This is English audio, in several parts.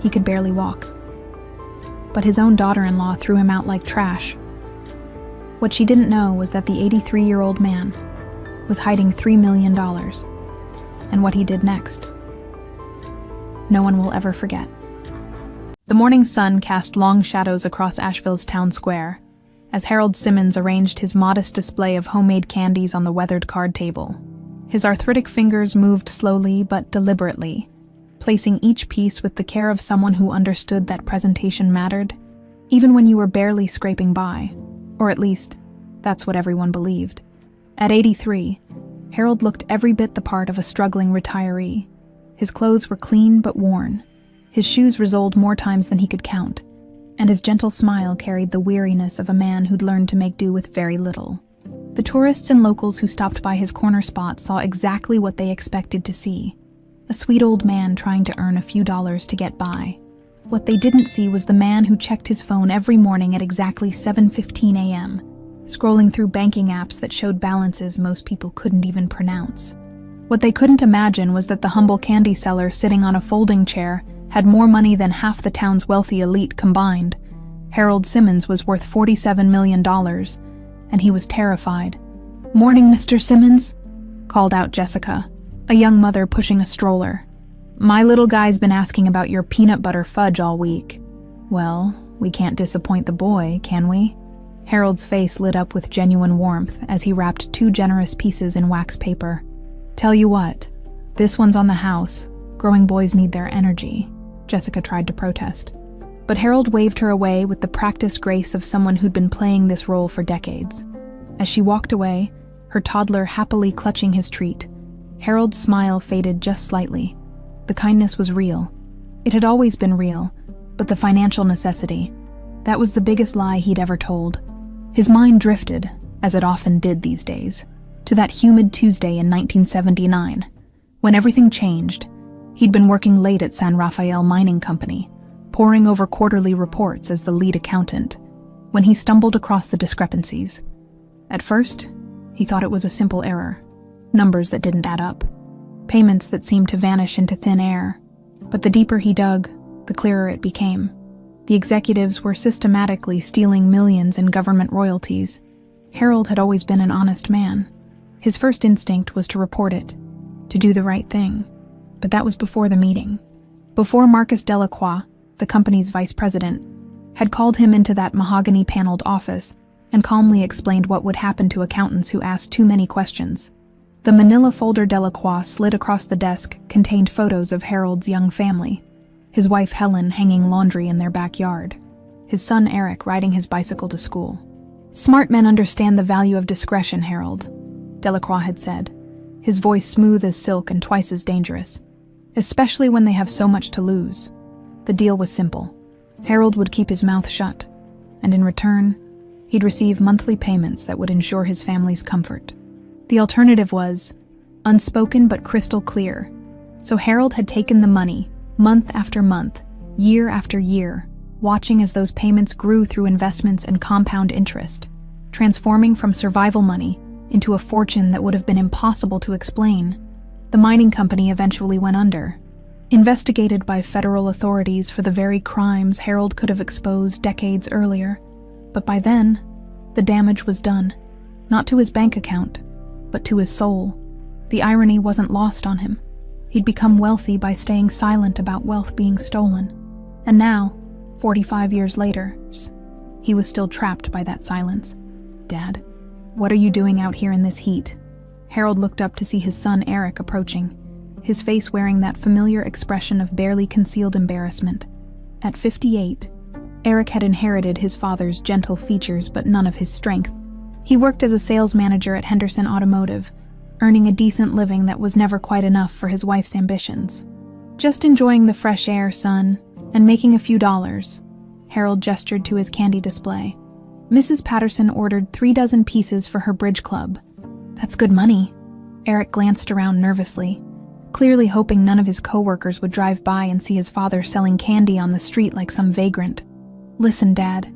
He could barely walk. But his own daughter-in-law threw him out like trash. What she didn't know was that the 83-year-old man was hiding $3 million, and what he did next, no one will ever forget. The morning sun cast long shadows across Asheville's town square as Harold Simmons arranged his modest display of homemade candies on the weathered card table. His arthritic fingers moved slowly but deliberately, placing each piece with the care of someone who understood that presentation mattered, even when you were barely scraping by, or at least, that's what everyone believed. At 83, Harold looked every bit the part of a struggling retiree. His clothes were clean but worn. His shoes resoled more times than he could count, and his gentle smile carried the weariness of a man who'd learned to make do with very little. The tourists and locals who stopped by his corner spot saw exactly what they expected to see: a sweet old man trying to earn a few dollars to get by. What they didn't see was the man who checked his phone every morning at exactly 7:15 a.m., scrolling through banking apps that showed balances most people couldn't even pronounce. What they couldn't imagine was that the humble candy seller sitting on a folding chair had more money than half the town's wealthy elite combined. Harold Simmons was worth $47 million, and he was terrified. "Morning, Mr. Simmons," called out Jessica, a young mother pushing a stroller. "My little guy's been asking about your peanut butter fudge all week." "Well, we can't disappoint the boy, can we?" Harold's face lit up with genuine warmth as he wrapped 2 generous pieces in wax paper. "Tell you what, this one's on the house. Growing boys need their energy," Jessica tried to protest. But Harold waved her away with the practiced grace of someone who'd been playing this role for decades. As she walked away, her toddler happily clutching his treat, Harold's smile faded just slightly. The kindness was real. It had always been real, but the financial necessity, that was the biggest lie he'd ever told. His mind drifted, as it often did these days, to that humid Tuesday in 1979, when everything changed. He'd been working late at San Rafael Mining Company, poring over quarterly reports as the lead accountant, when he stumbled across the discrepancies. At first, he thought it was a simple error, numbers that didn't add up, payments that seemed to vanish into thin air. But the deeper he dug, the clearer it became. The executives were systematically stealing millions in government royalties. Harold had always been an honest man. His first instinct was to report it, to do the right thing. But that was before the meeting. Before Marcus Delacroix, the company's vice president, had called him into that mahogany-paneled office and calmly explained what would happen to accountants who asked too many questions. The manila folder Delacroix slid across the desk contained photos of Harold's young family, his wife Helen hanging laundry in their backyard, his son Eric riding his bicycle to school. "Smart men understand the value of discretion, Harold," Delacroix had said, his voice smooth as silk and twice as dangerous, especially when they have so much to lose. The deal was simple. Harold would keep his mouth shut, and in return, he'd receive monthly payments that would ensure his family's comfort. The alternative was unspoken but crystal clear. So Harold had taken the money, month after month, year after year, watching as those payments grew through investments and compound interest, transforming from survival money into a fortune that would have been impossible to explain. The mining company eventually went under, investigated by federal authorities for the very crimes Harold could have exposed decades earlier. But by then, the damage was done, not to his bank account, but to his soul. The irony wasn't lost on him. He'd become wealthy by staying silent about wealth being stolen. And now, 45 years later, he was still trapped by that silence. "Dad, what are you doing out here in this heat?" Harold looked up to see his son Eric approaching, his face wearing that familiar expression of barely concealed embarrassment. At 58, Eric had inherited his father's gentle features but none of his strength. He worked as a sales manager at Henderson Automotive, earning a decent living that was never quite enough for his wife's ambitions. "Just enjoying the fresh air, son, and making a few dollars," Harold gestured to his candy display. Mrs. Patterson ordered 3 dozen pieces for her bridge club. "That's good money." Eric glanced around nervously, clearly hoping none of his coworkers would drive by and see his father selling candy on the street like some vagrant. "Listen, Dad,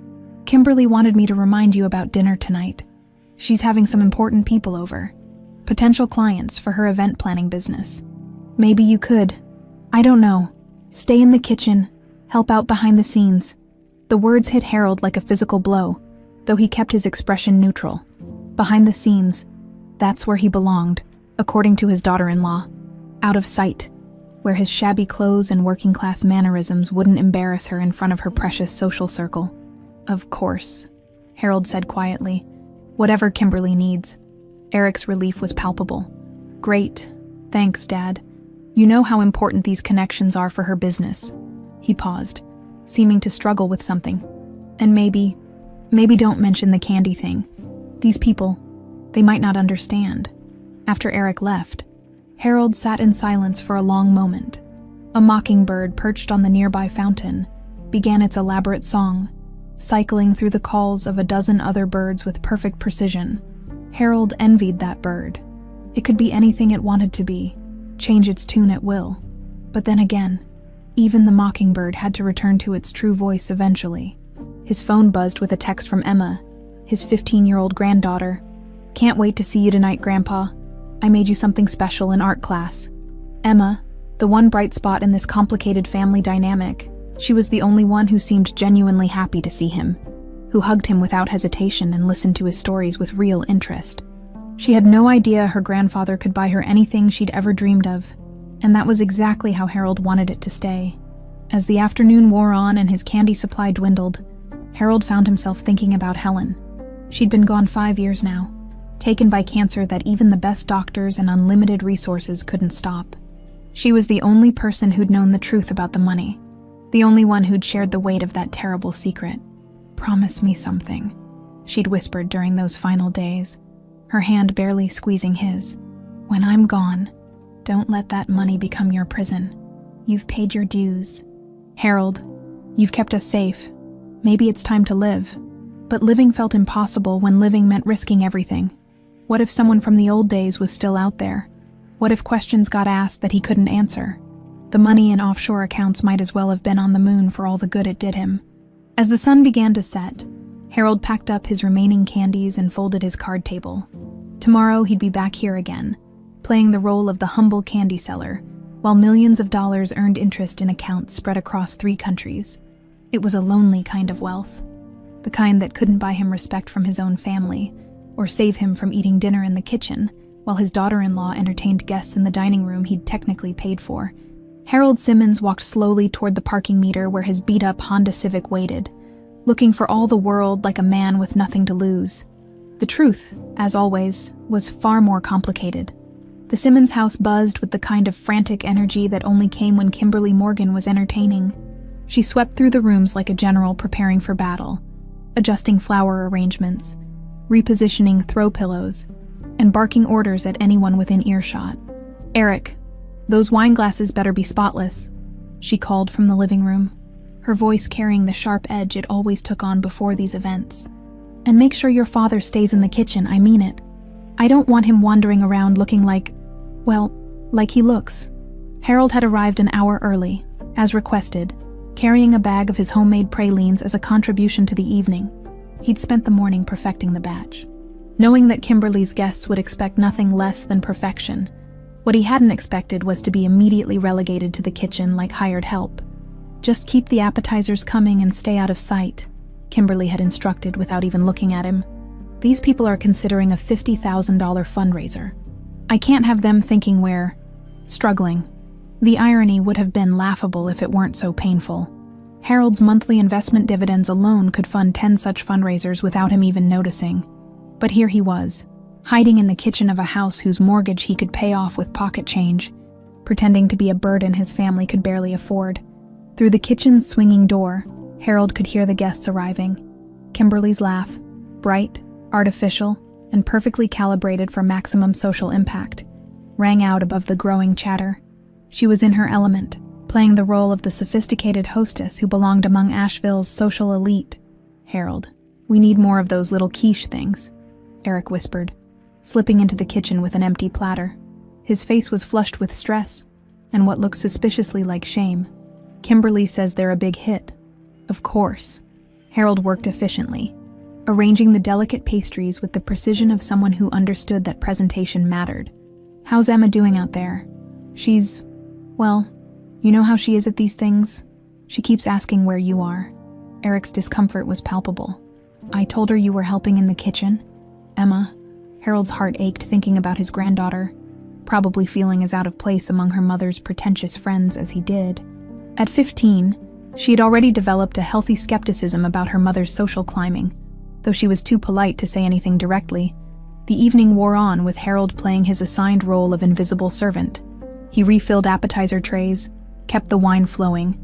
Kimberly wanted me to remind you about dinner tonight. She's having some important people over, potential clients for her event planning business. Maybe you could, I don't know, stay in the kitchen, Help out behind the scenes." The words hit Harold like a physical blow, though he kept his expression neutral. Behind the scenes, that's where he belonged, according to his daughter-in-law. Out of sight, where his shabby clothes and working-class mannerisms wouldn't embarrass her in front of her precious social circle. "Of course," Harold said quietly. "Whatever Kimberly needs." Eric's relief was palpable. "Great. Thanks, Dad. You know how important these connections are for her business." He paused, seeming to struggle with something. "And maybe don't mention the candy thing. These people, they might not understand." After Eric left, Harold sat in silence for a long moment. A mockingbird perched on the nearby fountain began its elaborate song, cycling through the calls of a dozen other birds with perfect precision. Harold envied that bird. It could be anything it wanted to be, change its tune at will. But then again, even the mockingbird had to return to its true voice eventually. His phone buzzed with a text from Emma, his 15-year-old granddaughter. "Can't wait to see you tonight, Grandpa. I made you something special in art class." Emma, the one bright spot in this complicated family dynamic, she was the only one who seemed genuinely happy to see him, who hugged him without hesitation and listened to his stories with real interest. She had no idea her grandfather could buy her anything she'd ever dreamed of, and that was exactly how Harold wanted it to stay. As the afternoon wore on and his candy supply dwindled, Harold found himself thinking about Helen. She'd been gone 5 years now, taken by cancer that even the best doctors and unlimited resources couldn't stop. She was the only person who'd known the truth about the money, the only one who'd shared the weight of that terrible secret. "Promise me something," she'd whispered during those final days, her hand barely squeezing his. "When I'm gone, don't let that money become your prison. You've paid your dues. Harold, you've kept us safe. Maybe it's time to live." But living felt impossible when living meant risking everything. What if someone from the old days was still out there? What if questions got asked that he couldn't answer? The money in offshore accounts might as well have been on the moon for all the good it did him. As the sun began to set, Harold packed up his remaining candies and folded his card table. Tomorrow he'd be back here again, playing the role of the humble candy seller, while millions of dollars earned interest in accounts spread across 3 countries. It was a lonely kind of wealth, the kind that couldn't buy him respect from his own family, or save him from eating dinner in the kitchen, while his daughter-in-law entertained guests in the dining room he'd technically paid for. Harold Simmons walked slowly toward the parking meter where his beat-up Honda Civic waited, looking for all the world like a man with nothing to lose. The truth, as always, was far more complicated. The Simmons house buzzed with the kind of frantic energy that only came when Kimberly Morgan was entertaining. She swept through the rooms like a general preparing for battle, adjusting flower arrangements, repositioning throw pillows, and barking orders at anyone within earshot. "Eric, those wine glasses better be spotless," she called from the living room, her voice carrying the sharp edge it always took on before these events. "And make sure your father stays in the kitchen, I mean it. I don't want him wandering around looking like he looks." Harold had arrived an hour early, as requested, carrying a bag of his homemade pralines as a contribution to the evening. He'd spent the morning perfecting the batch. Knowing that Kimberly's guests would expect nothing less than perfection, what he hadn't expected was to be immediately relegated to the kitchen like hired help. "Just keep the appetizers coming and stay out of sight," Kimberly had instructed without even looking at him. "These people are considering a $50,000 fundraiser. I can't have them thinking we're struggling." The irony would have been laughable if it weren't so painful. Harold's monthly investment dividends alone could fund 10 such fundraisers without him even noticing. But here he was, hiding in the kitchen of a house whose mortgage he could pay off with pocket change, pretending to be a burden his family could barely afford. Through the kitchen's swinging door, Harold could hear the guests arriving. Kimberly's laugh, bright, artificial, and perfectly calibrated for maximum social impact, rang out above the growing chatter. She was in her element, playing the role of the sophisticated hostess who belonged among Asheville's social elite. "Harold, we need more of those little quiche things," Eric whispered, slipping into the kitchen with an empty platter. His face was flushed with stress and what looked suspiciously like shame. "Kimberly says they're a big hit." Of course. Harold worked efficiently, arranging the delicate pastries with the precision of someone who understood that presentation mattered. "How's Emma doing out there?" "She's, well, you know how she is at these things. She keeps asking where you are. Eric's discomfort was palpable. I told her you were helping in the kitchen. Emma. Harold's heart ached thinking about his granddaughter, probably feeling as out of place among her mother's pretentious friends as he did. At 15, she had already developed a healthy skepticism about her mother's social climbing, though she was too polite to say anything directly. The evening wore on with Harold playing his assigned role of invisible servant. He refilled appetizer trays, kept the wine flowing,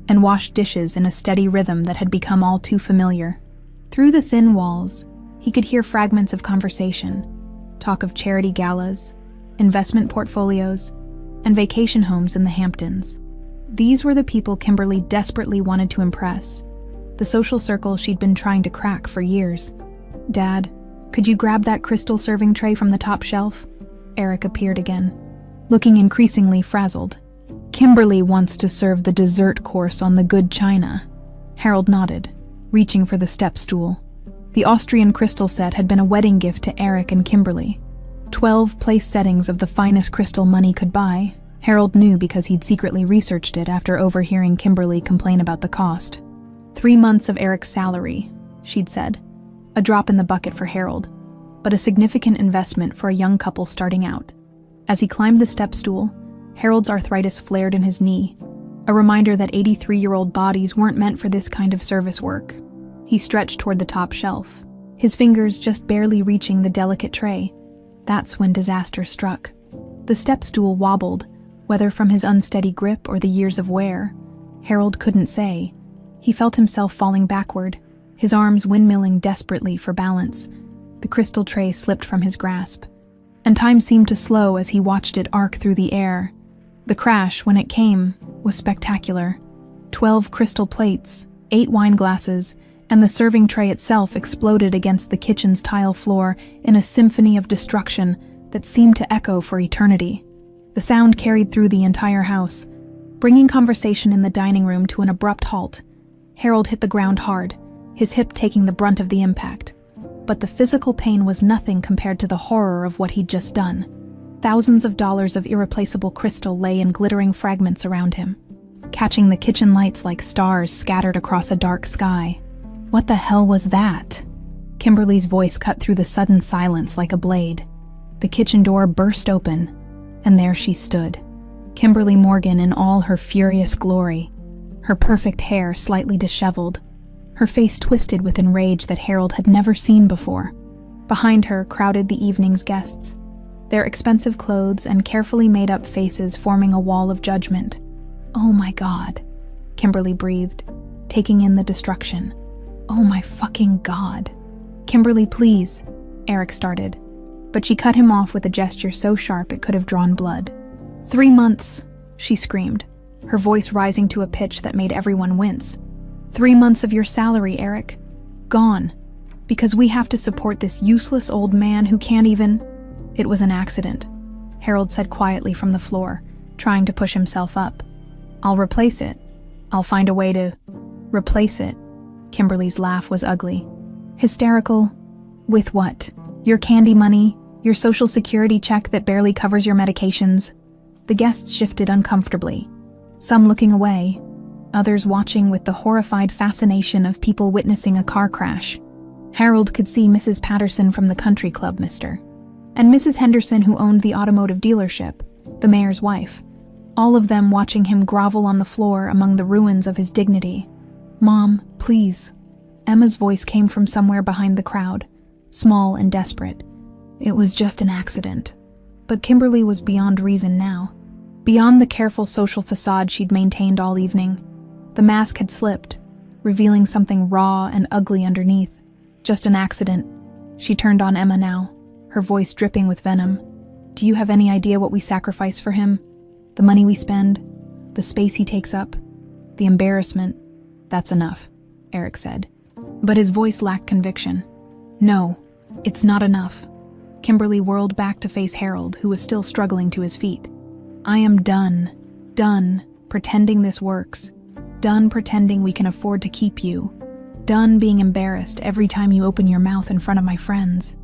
and washed dishes in a steady rhythm that had become all too familiar. Through the thin walls, he could hear fragments of conversation, talk of charity galas, investment portfolios, and vacation homes in the Hamptons. These were the people Kimberly desperately wanted to impress, the social circle she'd been trying to crack for years. Dad, could you grab that crystal serving tray from the top shelf? Eric appeared again, looking increasingly frazzled. Kimberly wants to serve the dessert course on the good china. Harold nodded, reaching for the step stool. The Austrian crystal set had been a wedding gift to Eric and Kimberly. 12 place settings of the finest crystal money could buy. Harold knew because he'd secretly researched it after overhearing Kimberly complain about the cost. 3 months of Eric's salary, she'd said. A drop in the bucket for Harold, but a significant investment for a young couple starting out. As he climbed the step stool, Harold's arthritis flared in his knee, a reminder that 83-year-old bodies weren't meant for this kind of service work. He stretched toward the top shelf, his fingers just barely reaching the delicate tray. That's when disaster struck. The step stool wobbled, whether from his unsteady grip or the years of wear. Harold couldn't say. He felt himself falling backward, his arms windmilling desperately for balance. The crystal tray slipped from his grasp, and time seemed to slow as he watched it arc through the air. The crash, when it came, was spectacular. 12 crystal plates, 8 wine glasses, and the serving tray itself exploded against the kitchen's tile floor in a symphony of destruction that seemed to echo for eternity. The sound carried through the entire house, bringing conversation in the dining room to an abrupt halt. Harold hit the ground hard, his hip taking the brunt of the impact. But the physical pain was nothing compared to the horror of what he'd just done. Thousands of dollars of irreplaceable crystal lay in glittering fragments around him, catching the kitchen lights like stars scattered across a dark sky. What the hell was that? Kimberly's voice cut through the sudden silence like a blade. The kitchen door burst open, and there she stood, Kimberly Morgan in all her furious glory, her perfect hair slightly disheveled, her face twisted with enrage that Harold had never seen before. Behind her crowded the evening's guests, their expensive clothes and carefully made-up faces forming a wall of judgment. "Oh my God," Kimberly breathed, taking in the destruction. "Oh my fucking God." "Kimberly, please," Eric started, but she cut him off with a gesture so sharp it could have drawn blood. 3 months, she screamed, her voice rising to a pitch that made everyone wince. 3 months of your salary, Eric. Gone. Because we have to support this useless old man who can't even... It was an accident, Harold said quietly from the floor, trying to push himself up. "I'll replace it. I'll find a way to... replace it." Kimberly's laugh was ugly. "Hysterical? With what? Your candy money? Your social security check that barely covers your medications?" The guests shifted uncomfortably, some looking away, others watching with the horrified fascination of people witnessing a car crash. Harold could see Mrs. Patterson from the country club, mister, and Mrs. Henderson, who owned the automotive dealership, the mayor's wife, all of them watching him grovel on the floor among the ruins of his dignity. "Mom, please." Emma's voice came from somewhere behind the crowd, small and desperate. It was just an accident. But Kimberly was beyond reason now, beyond the careful social facade she'd maintained all evening. The mask had slipped, revealing something raw and ugly underneath. Just an accident. She turned on Emma now, her voice dripping with venom. "Do you have any idea what we sacrifice for him? The money we spend? The space he takes up? The embarrassment?" "That's enough," Eric said. But his voice lacked conviction. "No, it's not enough." Kimberly whirled back to face Harold, who was still struggling to his feet. "I am done pretending this works. Done pretending we can afford to keep you. Done being embarrassed every time you open your mouth in front of my friends."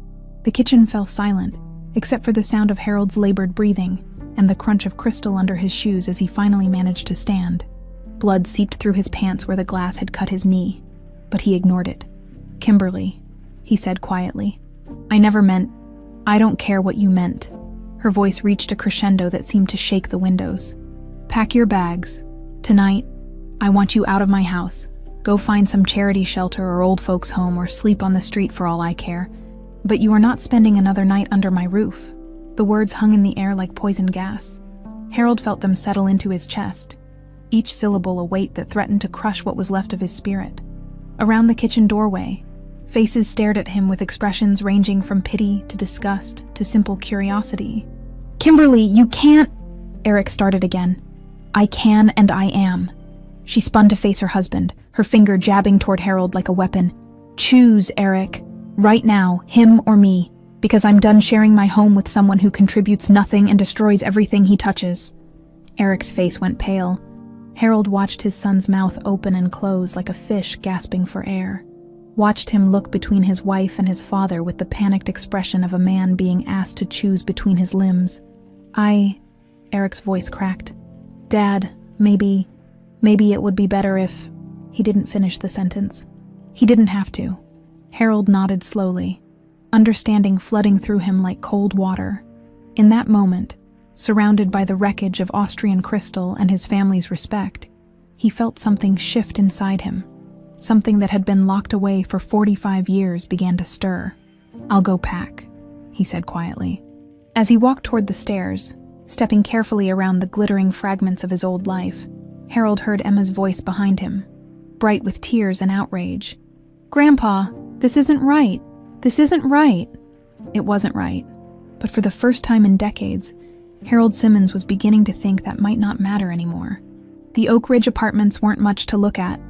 The kitchen fell silent, except for the sound of Harold's labored breathing and the crunch of crystal under his shoes as he finally managed to stand. Blood seeped through his pants where the glass had cut his knee, but he ignored it. "Kimberly," he said quietly, "I never meant— I don't care what you meant." Her voice reached a crescendo that seemed to shake the windows. "Pack your bags. Tonight, I want you out of my house. Go find some charity shelter or old folks' home or sleep on the street for all I care. But you are not spending another night under my roof." The words hung in the air like poison gas. Harold felt them settle into his chest, each syllable a weight that threatened to crush what was left of his spirit. Around the kitchen doorway, faces stared at him with expressions ranging from pity to disgust to simple curiosity. "Kimberly, you can't—" Eric started again. "I can and I am." She spun to face her husband, her finger jabbing toward Harold like a weapon. "Choose, Eric. Right now, him or me. Because I'm done sharing my home with someone who contributes nothing and destroys everything he touches." Eric's face went pale. Harold watched his son's mouth open and close like a fish gasping for air. Watched him look between his wife and his father with the panicked expression of a man being asked to choose between his limbs. Eric's voice cracked. "Dad, maybe it would be better if—" He didn't finish the sentence. He didn't have to. Harold nodded slowly, understanding flooding through him like cold water. In that moment, surrounded by the wreckage of Austrian crystal and his family's respect, he felt something shift inside him. Something that had been locked away for 45 years began to stir. "I'll go pack," he said quietly. As he walked toward the stairs, stepping carefully around the glittering fragments of his old life, Harold heard Emma's voice behind him, bright with tears and outrage. "Grandpa, this isn't right. This isn't right." It wasn't right, but for the first time in decades, Harold Simmons was beginning to think that might not matter anymore. The Oak Ridge apartments weren't much to look at,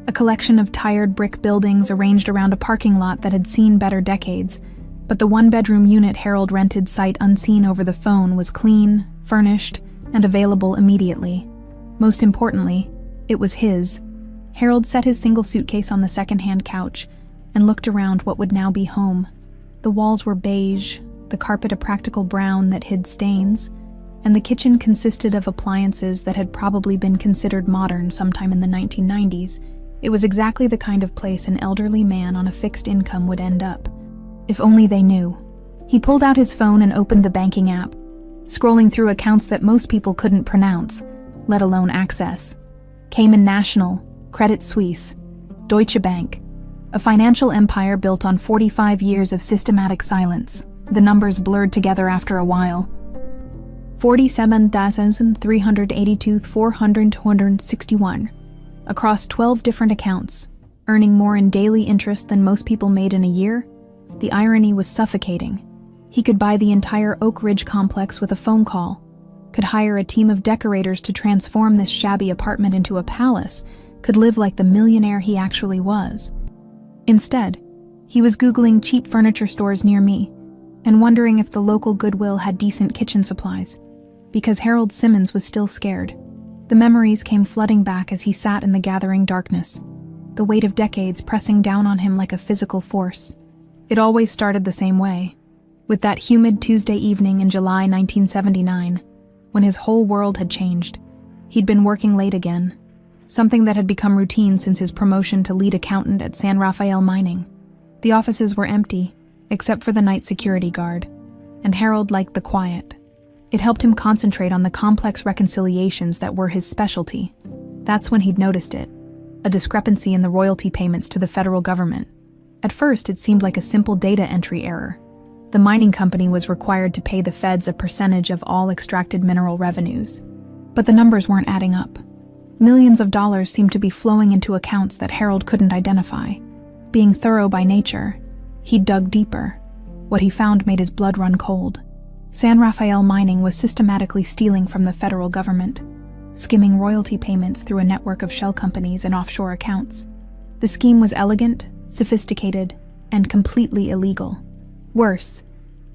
a collection of tired brick buildings arranged around a parking lot that had seen better decades, but the one-bedroom unit Harold rented sight unseen over the phone was clean, furnished, and available immediately. Most importantly, it was his. Harold set his single suitcase on the second-hand couch and looked around what would now be home. The walls were beige, the carpet a practical brown that hid stains, and the kitchen consisted of appliances that had probably been considered modern sometime in the 1990s. It was exactly the kind of place an elderly man on a fixed income would end up. If only they knew. He pulled out his phone and opened the banking app, scrolling through accounts that most people couldn't pronounce, let alone access. Cayman National, Credit Suisse, Deutsche Bank, a financial empire built on 45 years of systematic silence. The numbers blurred together after a while. 47,382,461 across 12 different accounts, earning more in daily interest than most people made in a year. The irony was suffocating. He could buy the entire Oak Ridge complex with a phone call, could hire a team of decorators to transform this shabby apartment into a palace, could live like the millionaire he actually was. Instead, he was Googling cheap furniture stores near me and wondering if the local Goodwill had decent kitchen supplies, because Harold Simmons was still scared. The memories came flooding back as he sat in the gathering darkness, the weight of decades pressing down on him like a physical force. It always started the same way, with that humid Tuesday evening in July 1979, when his whole world had changed. He'd been working late again, something that had become routine since his promotion to lead accountant at San Rafael Mining. The offices were empty, except for the night security guard, and Harold liked the quiet. It helped him concentrate on the complex reconciliations that were his specialty. That's when he'd noticed it, a discrepancy in the royalty payments to the federal government. At first, it seemed like a simple data entry error. The mining company was required to pay the feds a percentage of all extracted mineral revenues. But the numbers weren't adding up. Millions of dollars seemed to be flowing into accounts that Harold couldn't identify. Being thorough by nature, he dug deeper. What he found made his blood run cold. San Rafael Mining was systematically stealing from the federal government, skimming royalty payments through a network of shell companies and offshore accounts. The scheme was elegant, sophisticated, and completely illegal. Worse,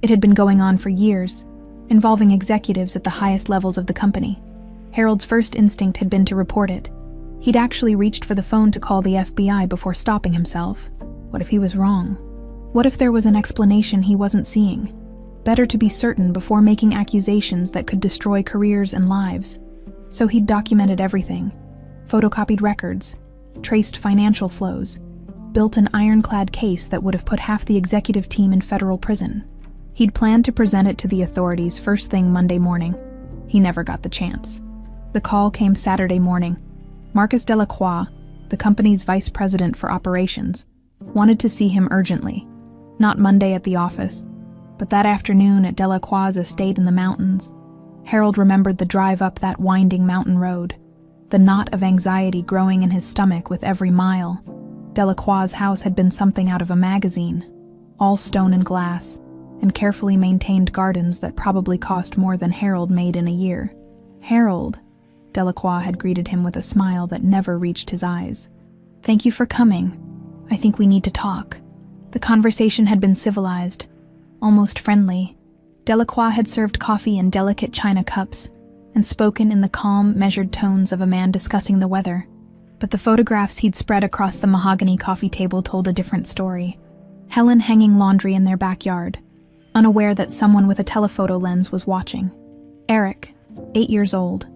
it had been going on for years, involving executives at the highest levels of the company. Harold's first instinct had been to report it. He'd actually reached for the phone to call the FBI before stopping himself. What if he was wrong? What if there was an explanation he wasn't seeing? Better to be certain before making accusations that could destroy careers and lives. So he'd documented everything. photocopied records, traced financial flows, built an ironclad case that would have put half the executive team in federal prison. He'd planned to present it to the authorities first thing Monday morning. He never got the chance. The call came Saturday morning. Marcus Delacroix, the company's vice president for operations, wanted to see him urgently. Not Monday at the office, but that afternoon at Delacroix's estate in the mountains. Harold remembered the drive up that winding mountain road, the knot of anxiety growing in his stomach with every mile. Delacroix's house had been something out of a magazine, all stone and glass, and carefully maintained gardens that probably cost more than Harold made in a year. "Harold," Delacroix had greeted him with a smile that never reached his eyes. "Thank you for coming. I think we need to talk." The conversation had been civilized, almost friendly. Delacroix had served coffee in delicate china cups and spoken in the calm, measured tones of a man discussing the weather. But the photographs he'd spread across the mahogany coffee table told a different story. Helen hanging laundry in their backyard, unaware that someone with a telephoto lens was watching. Eric, 8 years old,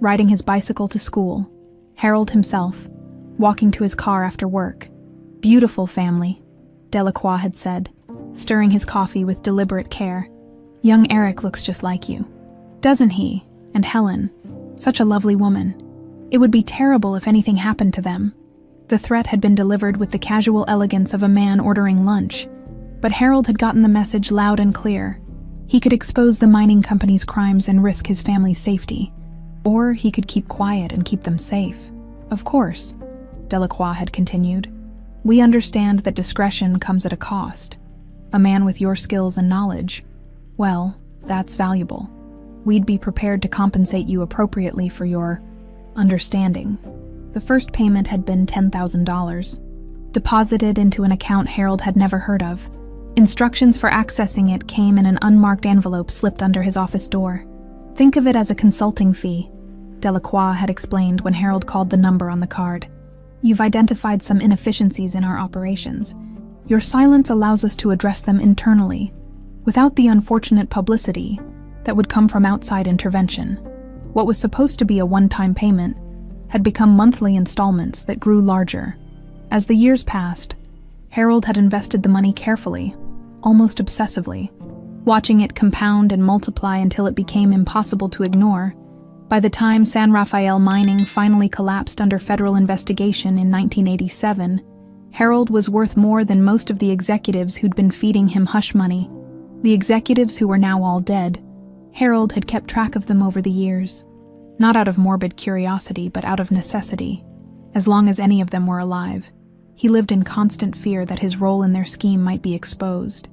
riding his bicycle to school. Harold himself, walking to his car after work. "Beautiful family," Delacroix had said, stirring his coffee with deliberate care. "Young Eric looks just like you. Doesn't he? And Helen, such a lovely woman. It would be terrible if anything happened to them." The threat had been delivered with the casual elegance of a man ordering lunch, but Harold had gotten the message loud and clear. He could expose the mining company's crimes and risk his family's safety, or he could keep quiet and keep them safe. "Of course," Delacroix had continued, "we understand that discretion comes at a cost. A man with your skills and knowledge, well, that's valuable. We'd be prepared to compensate you appropriately for your understanding." The first payment had been $10,000, deposited into an account Harold had never heard of. Instructions for accessing it came in an unmarked envelope slipped under his office door. "Think of it as a consulting fee," Delacroix had explained when Harold called the number on the card. "You've identified some inefficiencies in our operations. Your silence allows us to address them internally, without the unfortunate publicity that would come from outside intervention." What was supposed to be a one-time payment had become monthly installments that grew larger. As the years passed, Harold had invested the money carefully, almost obsessively, watching it compound and multiply until it became impossible to ignore. By the time San Rafael Mining finally collapsed under federal investigation in 1987, Harold was worth more than most of the executives who'd been feeding him hush money. The executives who were now all dead. Harold had kept track of them over the years, not out of morbid curiosity, but out of necessity. As long as any of them were alive, he lived in constant fear that his role in their scheme might be exposed.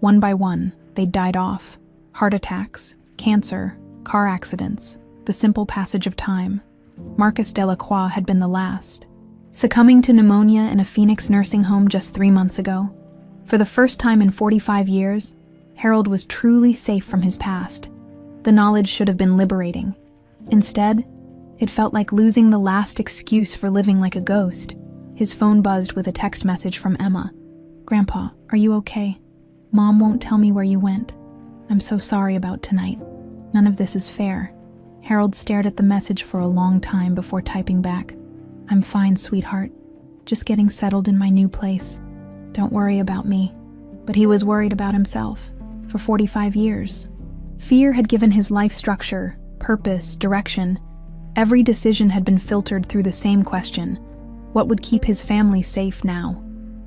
One by one, they died off. Heart attacks, cancer, car accidents, the simple passage of time. Marcus Delacroix had been the last, succumbing to pneumonia in a Phoenix nursing home just 3 months ago. For the first time in 45 years, Harold was truly safe from his past. The knowledge should have been liberating. Instead, it felt like losing the last excuse for living like a ghost. His phone buzzed with a text message from Emma. "Grandpa, are you okay? Mom won't tell me where you went. I'm so sorry about tonight. None of this is fair." Harold stared at the message for a long time before typing back, "I'm fine, sweetheart. Just getting settled in my new place. Don't worry about me." But he was worried about himself. For 45 years. Fear had given his life structure, purpose, direction. Every decision had been filtered through the same question: what would keep his family safe now?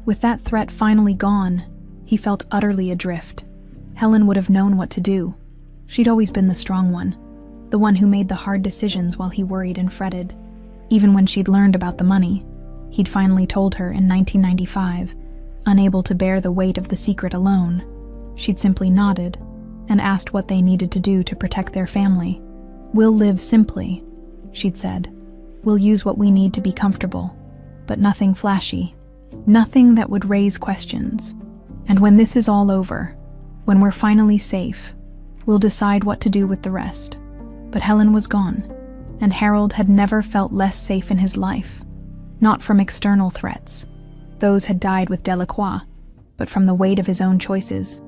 With that threat finally gone, he felt utterly adrift. Helen would have known what to do. She'd always been the strong one, the one who made the hard decisions while he worried and fretted. Even when she'd learned about the money, he'd finally told her in 1995, unable to bear the weight of the secret alone. She'd simply nodded and asked what they needed to do to protect their family. "We'll live simply," she'd said. "We'll use what we need to be comfortable, but nothing flashy, nothing that would raise questions. And when this is all over, when we're finally safe, we'll decide what to do with the rest." But Helen was gone, and Harold had never felt less safe in his life. Not from external threats. Those had died with Delacroix, but from the weight of his own choices.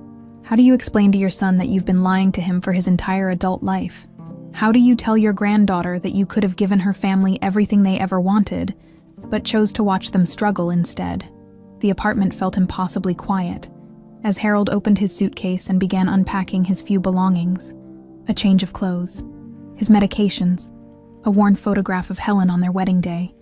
How do you explain to your son that you've been lying to him for his entire adult life? How do you tell your granddaughter that you could have given her family everything they ever wanted, but chose to watch them struggle instead? The apartment felt impossibly quiet as Harold opened his suitcase and began unpacking his few belongings. A change of clothes, his medications, a worn photograph of Helen on their wedding day,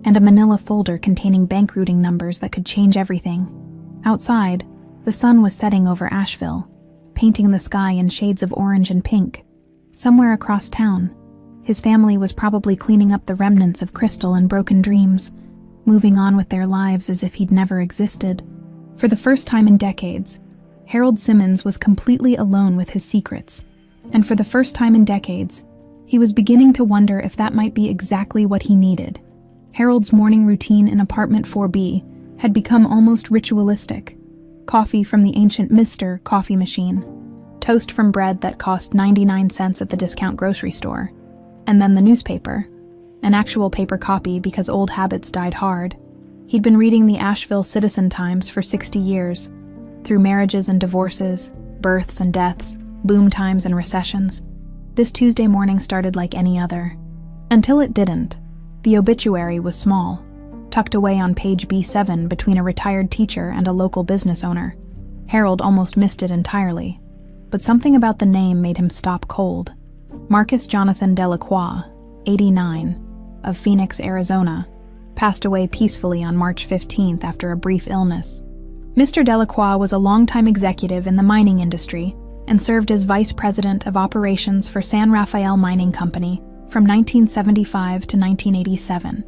and a manila folder containing bank routing numbers that could change everything. Outside, the sun was setting over Asheville, painting the sky in shades of orange and pink. Somewhere across town, his family was probably cleaning up the remnants of Crystal and broken dreams, moving on with their lives as if he'd never existed. For the first time in decades, Harold Simmons was completely alone with his secrets, and for the first time in decades, he was beginning to wonder if that might be exactly what he needed. Harold's morning routine in apartment 4B had become almost ritualistic. Coffee from the ancient Mr. Coffee machine, toast from bread that cost 99 cents at the discount grocery store, and then the newspaper, an actual paper copy because old habits died hard. He'd been reading the Asheville Citizen-Times for 60 years, through marriages and divorces, births and deaths, boom times and recessions. This Tuesday morning started like any other. Until it didn't. The obituary was small, tucked away on page B7 between a retired teacher and a local business owner. Harold almost missed it entirely, but something about the name made him stop cold. Marcus Jonathan Delacroix, 89, of Phoenix, Arizona, passed away peacefully on March 15th after a brief illness. Mr. Delacroix was a longtime executive in the mining industry and served as vice president of operations for San Rafael Mining Company from 1975 to 1987.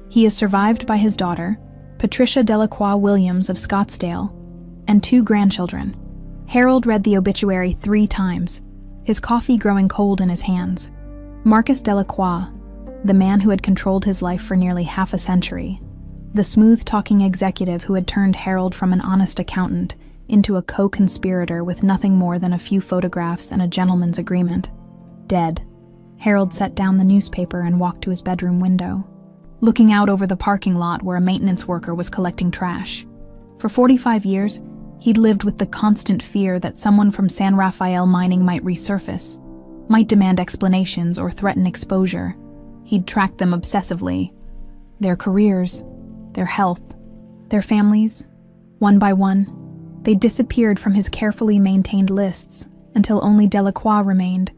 He is survived by his daughter, Patricia Delacroix Williams of Scottsdale, and 2 grandchildren. Harold read the obituary 3 times, his coffee growing cold in his hands. Marcus Delacroix, the man who had controlled his life for nearly half a century, the smooth-talking executive who had turned Harold from an honest accountant into a co-conspirator with nothing more than a few photographs and a gentleman's agreement. Dead. Harold set down the newspaper and walked to his bedroom window, looking out over the parking lot where a maintenance worker was collecting trash. For 45 years, he'd lived with the constant fear that someone from San Rafael Mining might resurface, might demand explanations or threaten exposure. He'd tracked them obsessively. Their careers, their health, their families, one by one, they disappeared from his carefully maintained lists until only Delacroix remained,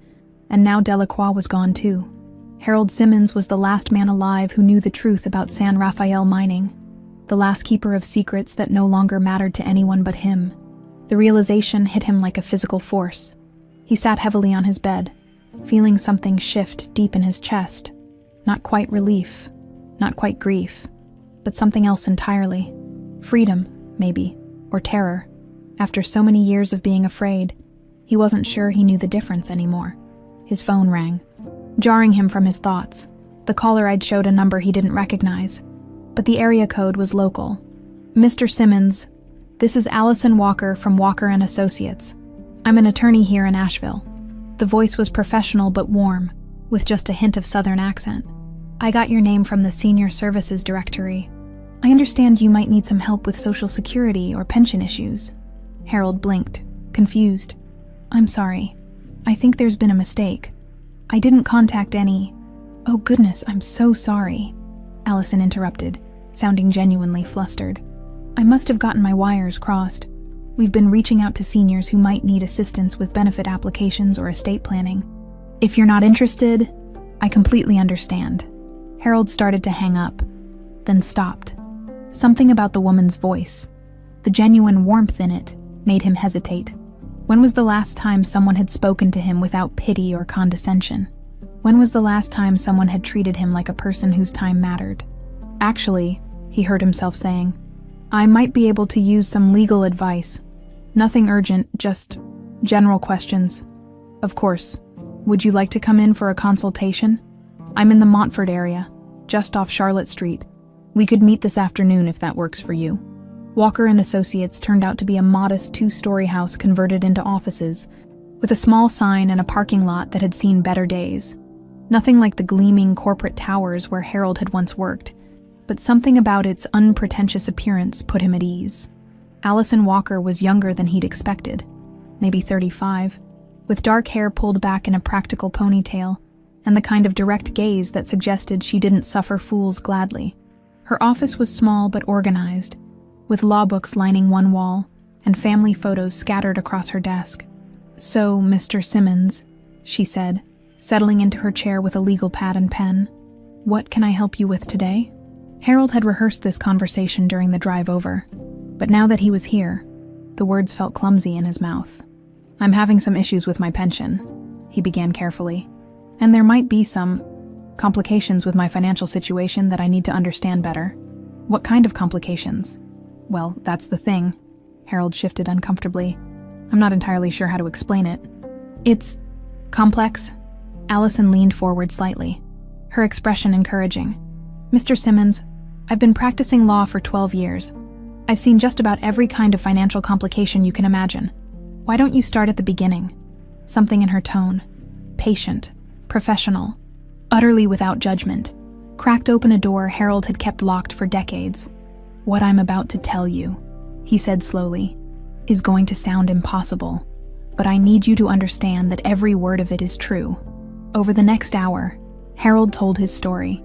and now Delacroix was gone too. Harold Simmons was the last man alive who knew the truth about San Rafael Mining, the last keeper of secrets that no longer mattered to anyone but him. The realization hit him like a physical force. He sat heavily on his bed, feeling something shift deep in his chest. Not quite relief, not quite grief, but something else entirely. Freedom, maybe, or terror. After so many years of being afraid, he wasn't sure he knew the difference anymore. His phone rang, jarring him from his thoughts. The caller ID showed a number he didn't recognize, but the area code was local. Mr. Simmons, this is Allison Walker from Walker & Associates. I'm an attorney here in Asheville. The voice was professional but warm, with just a hint of Southern accent. I got your name from the Senior Services Directory. I understand you might need some help with Social Security or pension issues. Harold blinked, confused. I'm sorry. I think there's been a mistake. I didn't contact any... Oh goodness, I'm so sorry. Allison interrupted, sounding genuinely flustered. I must have gotten my wires crossed. We've been reaching out to seniors who might need assistance with benefit applications or estate planning. If you're not interested, I completely understand. Harold started to hang up, then stopped. Something about the woman's voice, the genuine warmth in it, made him hesitate. When was the last time someone had spoken to him without pity or condescension? When was the last time someone had treated him like a person whose time mattered? Actually, he heard himself saying, I might be able to use some legal advice. Nothing urgent, just general questions. Of course. Would you like to come in for a consultation? I'm in the Montford area, just off Charlotte Street. We could meet this afternoon if that works for you. Walker & Associates turned out to be a modest 2-story house converted into offices, with a small sign and a parking lot that had seen better days. Nothing like the gleaming corporate towers where Harold had once worked, but something about its unpretentious appearance put him at ease. Allison Walker was younger than he'd expected, maybe 35, with dark hair pulled back in a practical ponytail and the kind of direct gaze that suggested she didn't suffer fools gladly. Her office was small but organized, with law books lining one wall and family photos scattered across her desk. "So, Mr. Simmons," she said, settling into her chair with a legal pad and pen, "what can I help you with today?" Harold had rehearsed this conversation during the drive over, but now that he was here, the words felt clumsy in his mouth. "I'm having some issues with my pension," he began carefully, "and there might be some complications with my financial situation that I need to understand better." "What kind of complications?" "Well, that's the thing." Harold shifted uncomfortably. "I'm not entirely sure how to explain it." "It's complex." Allison leaned forward slightly, her expression encouraging. "Mr. Simmons, I've been practicing law for 12 years. I've seen just about every kind of financial complication you can imagine. Why don't you start at the beginning?" Something in her tone, patient, professional, utterly without judgment, cracked open a door Harold had kept locked for decades. "What I'm about to tell you," he said slowly, "is going to sound impossible, but I need you to understand that every word of it is true." Over the next hour, Harold told his story.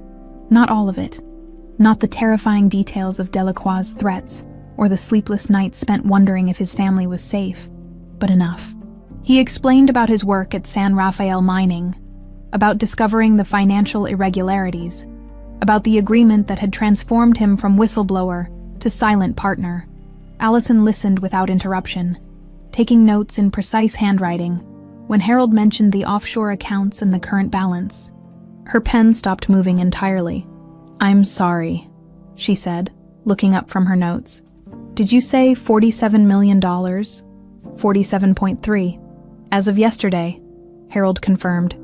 Not all of it. Not the terrifying details of Delacroix's threats or the sleepless nights spent wondering if his family was safe, but enough. He explained about his work at San Rafael Mining, about discovering the financial irregularities, about the agreement that had transformed him from whistleblower to silent partner. Allison listened without interruption, taking notes in precise handwriting when Harold mentioned the offshore accounts and the current balance. Her pen stopped moving entirely. "I'm sorry," she said, looking up from her notes. "Did you say $47 million? 47.3. As of yesterday," Harold confirmed.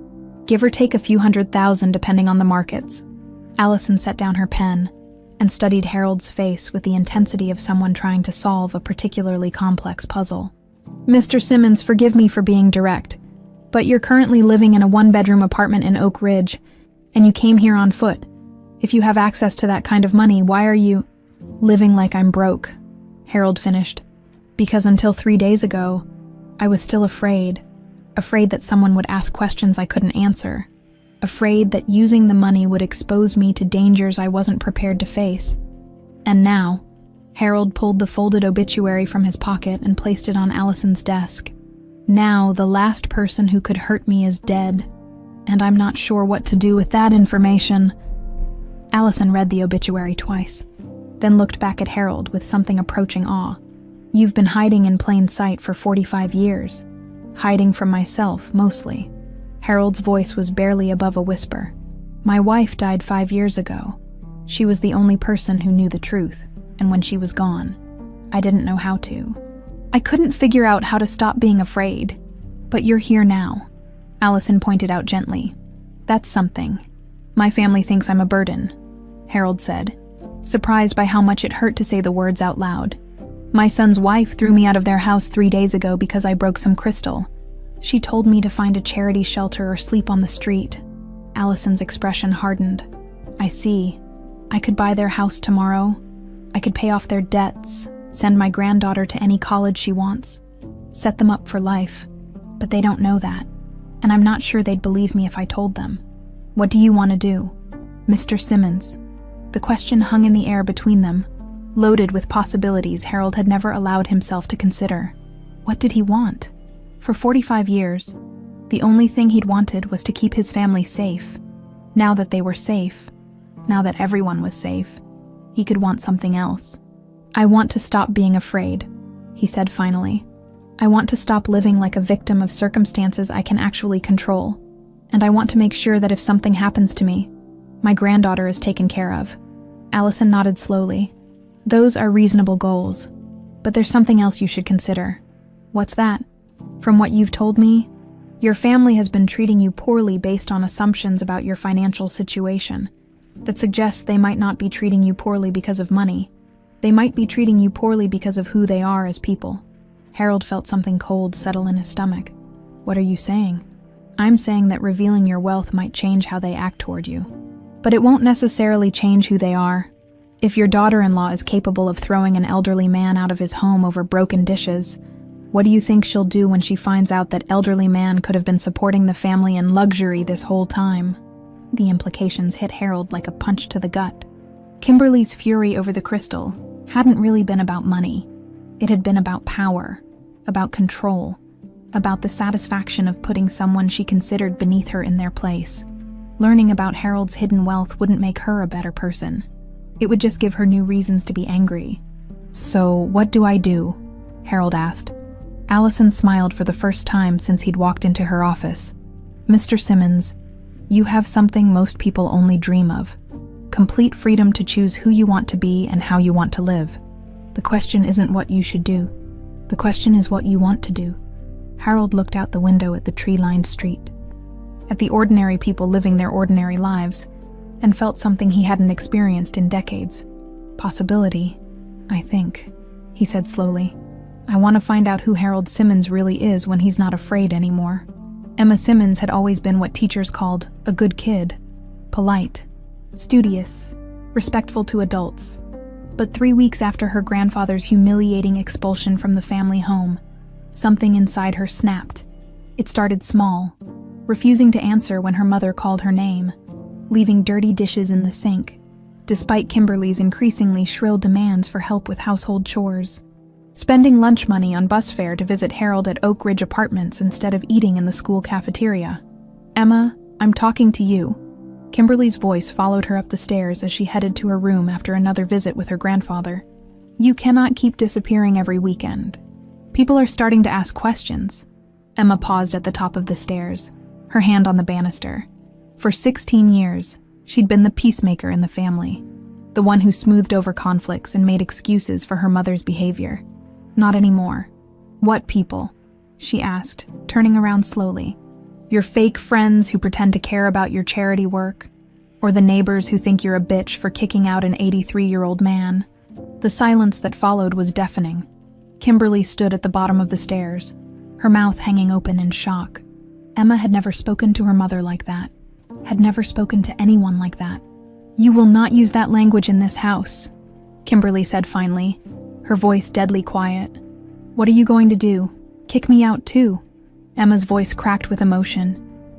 "Give or take a few $100,000 depending on the markets." Allison set down her pen and studied Harold's face with the intensity of someone trying to solve a particularly complex puzzle. "Mr. Simmons, forgive me for being direct, but you're currently living in a one-bedroom apartment in Oak Ridge, and you came here on foot. If you have access to that kind of money, why are you living like I'm broke?" Harold finished. "Because until 3 days ago, I was still afraid that someone would ask questions I couldn't answer, afraid that using the money would expose me to dangers I wasn't prepared to face. And now," Harold pulled the folded obituary from his pocket and placed it on Allison's desk. "Now the last person who could hurt me is dead, and I'm not sure what to do with that information." Allison read the obituary twice, then looked back at Harold with something approaching awe. "You've been hiding in plain sight for 45 years. Hiding from myself, mostly." Harold's voice was barely above a whisper. "My wife died 5 years ago. She was the only person who knew the truth, and when she was gone, I didn't know how to. I couldn't figure out how to stop being afraid. But you're here now," Allison pointed out gently. "That's something. My family thinks I'm a burden," Harold said, surprised by how much it hurt to say the words out loud. "My son's wife threw me out of their house 3 days ago because I broke some crystal. She told me to find a charity shelter or sleep on the street." Allison's expression hardened. "I see. I could buy their house tomorrow. I could pay off their debts, send my granddaughter to any college she wants, set them up for life. But they don't know that, and I'm not sure they'd believe me if I told them. What do you want to do, Mr. Simmons?" The question hung in the air between them, loaded with possibilities Harold had never allowed himself to consider. What did he want? For 45 years, the only thing he'd wanted was to keep his family safe. Now that they were safe, now that everyone was safe, he could want something else. "I want to stop being afraid," he said finally. "I want to stop living like a victim of circumstances I can actually control. And I want to make sure that if something happens to me, my granddaughter is taken care of." Allison nodded slowly. "Those are reasonable goals, but there's something else you should consider." "What's that?" "From what you've told me, your family has been treating you poorly based on assumptions about your financial situation that suggests they might not be treating you poorly because of money. They might be treating you poorly because of who they are as people." Harold felt something cold settle in his stomach. "What are you saying?" "I'm saying that revealing your wealth might change how they act toward you. But it won't necessarily change who they are. If your daughter-in-law is capable of throwing an elderly man out of his home over broken dishes, What do you think she'll do when she finds out that elderly man could have been supporting the family in luxury this whole time? The implications hit Harold like a punch to the gut. Kimberly's fury over the crystal hadn't really been about money. It had been about power, about control, about the satisfaction of putting someone she considered beneath her in their place. Learning about Harold's hidden wealth wouldn't make her a better person. It would just give her new reasons to be angry. "So, what do I do?" Harold asked. Allison smiled for the first time since he'd walked into her office. "Mr. Simmons, you have something most people only dream of. Complete freedom to choose who you want to be and how you want to live. The question isn't what you should do. The question is what you want to do." Harold looked out the window at the tree-lined street, at the ordinary people living their ordinary lives, and felt something he hadn't experienced in decades. "Possibility, I think," he said slowly. "I want to find out who Harold Simmons really is when he's not afraid anymore." Emma Simmons had always been what teachers called a good kid, polite, studious, respectful to adults. But 3 weeks after her grandfather's humiliating expulsion from the family home, something inside her snapped. It started small, refusing to answer when her mother called her name, leaving dirty dishes in the sink, despite Kimberly's increasingly shrill demands for help with household chores. Spending lunch money on bus fare to visit Harold at Oak Ridge Apartments instead of eating in the school cafeteria. "Emma, I'm talking to you." Kimberly's voice followed her up the stairs as she headed to her room after another visit with her grandfather. "You cannot keep disappearing every weekend. People are starting to ask questions." Emma paused at the top of the stairs, her hand on the banister. For 16 years, she'd been the peacemaker in the family, the one who smoothed over conflicts and made excuses for her mother's behavior. Not anymore. "What people?" she asked, turning around slowly. "Your fake friends who pretend to care about your charity work? Or the neighbors who think you're a bitch for kicking out an 83-year-old man?" The silence that followed was deafening. Kimberly stood at the bottom of the stairs, her mouth hanging open in shock. Emma had never spoken to her mother like that, had never spoken to anyone like that. "You will not use that language in this house," Kimberly said finally, her voice deadly quiet. "What are you going to do? Kick me out too?" Emma's voice cracked with emotion.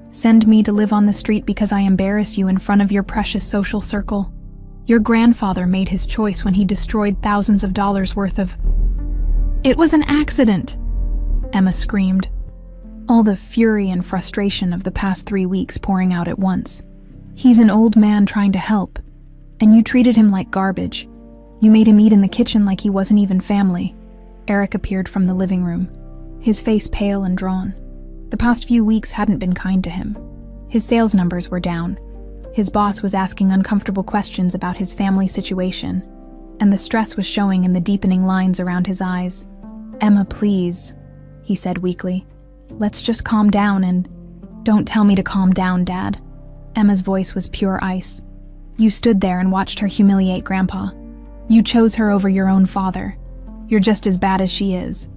"Send me to live on the street because I embarrass you in front of your precious social circle? Your grandfather made his choice when he destroyed thousands of dollars worth of—" "It was an accident!" Emma screamed, all the fury and frustration of the past 3 weeks pouring out at once. "He's an old man trying to help, and you treated him like garbage. You made him eat in the kitchen like he wasn't even family." Eric appeared from the living room, his face pale and drawn. The past few weeks hadn't been kind to him. His sales numbers were down. His boss was asking uncomfortable questions about his family situation, and the stress was showing in the deepening lines around his eyes. "Emma, please," he said weakly. "Let's just calm down and—" "Don't tell me to calm down, Dad." Emma's voice was pure ice. "You stood there and watched her humiliate Grandpa. You chose her over your own father. You're just as bad as she is."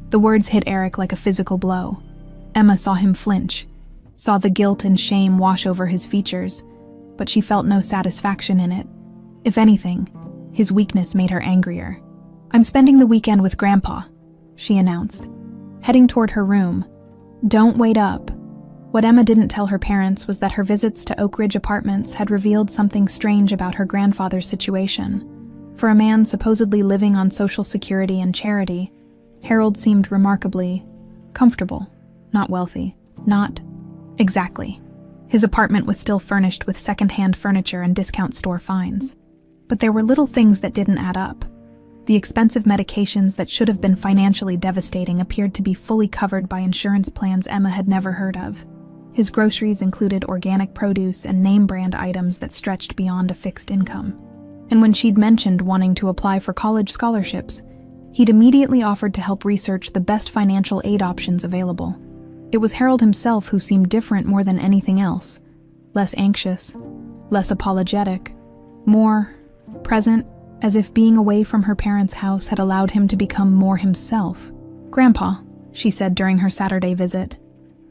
The words hit Eric like a physical blow. Emma saw him flinch, saw the guilt and shame wash over his features, but she felt no satisfaction in it. If anything, his weakness made her angrier. "I'm spending the weekend with Grandpa," she announced, heading toward her room. "Don't wait up." What Emma didn't tell her parents was that her visits to Oak Ridge Apartments had revealed something strange about her grandfather's situation. For a man supposedly living on Social Security and charity, Harold seemed remarkably comfortable, not wealthy, not exactly. His apartment was still furnished with second-hand furniture and discount store finds. But there were little things that didn't add up. The expensive medications that should have been financially devastating appeared to be fully covered by insurance plans Emma had never heard of. His groceries included organic produce and name-brand items that stretched beyond a fixed income. And when she'd mentioned wanting to apply for college scholarships, he'd immediately offered to help research the best financial aid options available. It was Harold himself who seemed different more than anything else. Less anxious, less apologetic, more present, as if being away from her parents' house had allowed him to become more himself. "Grandpa," she said during her Saturday visit,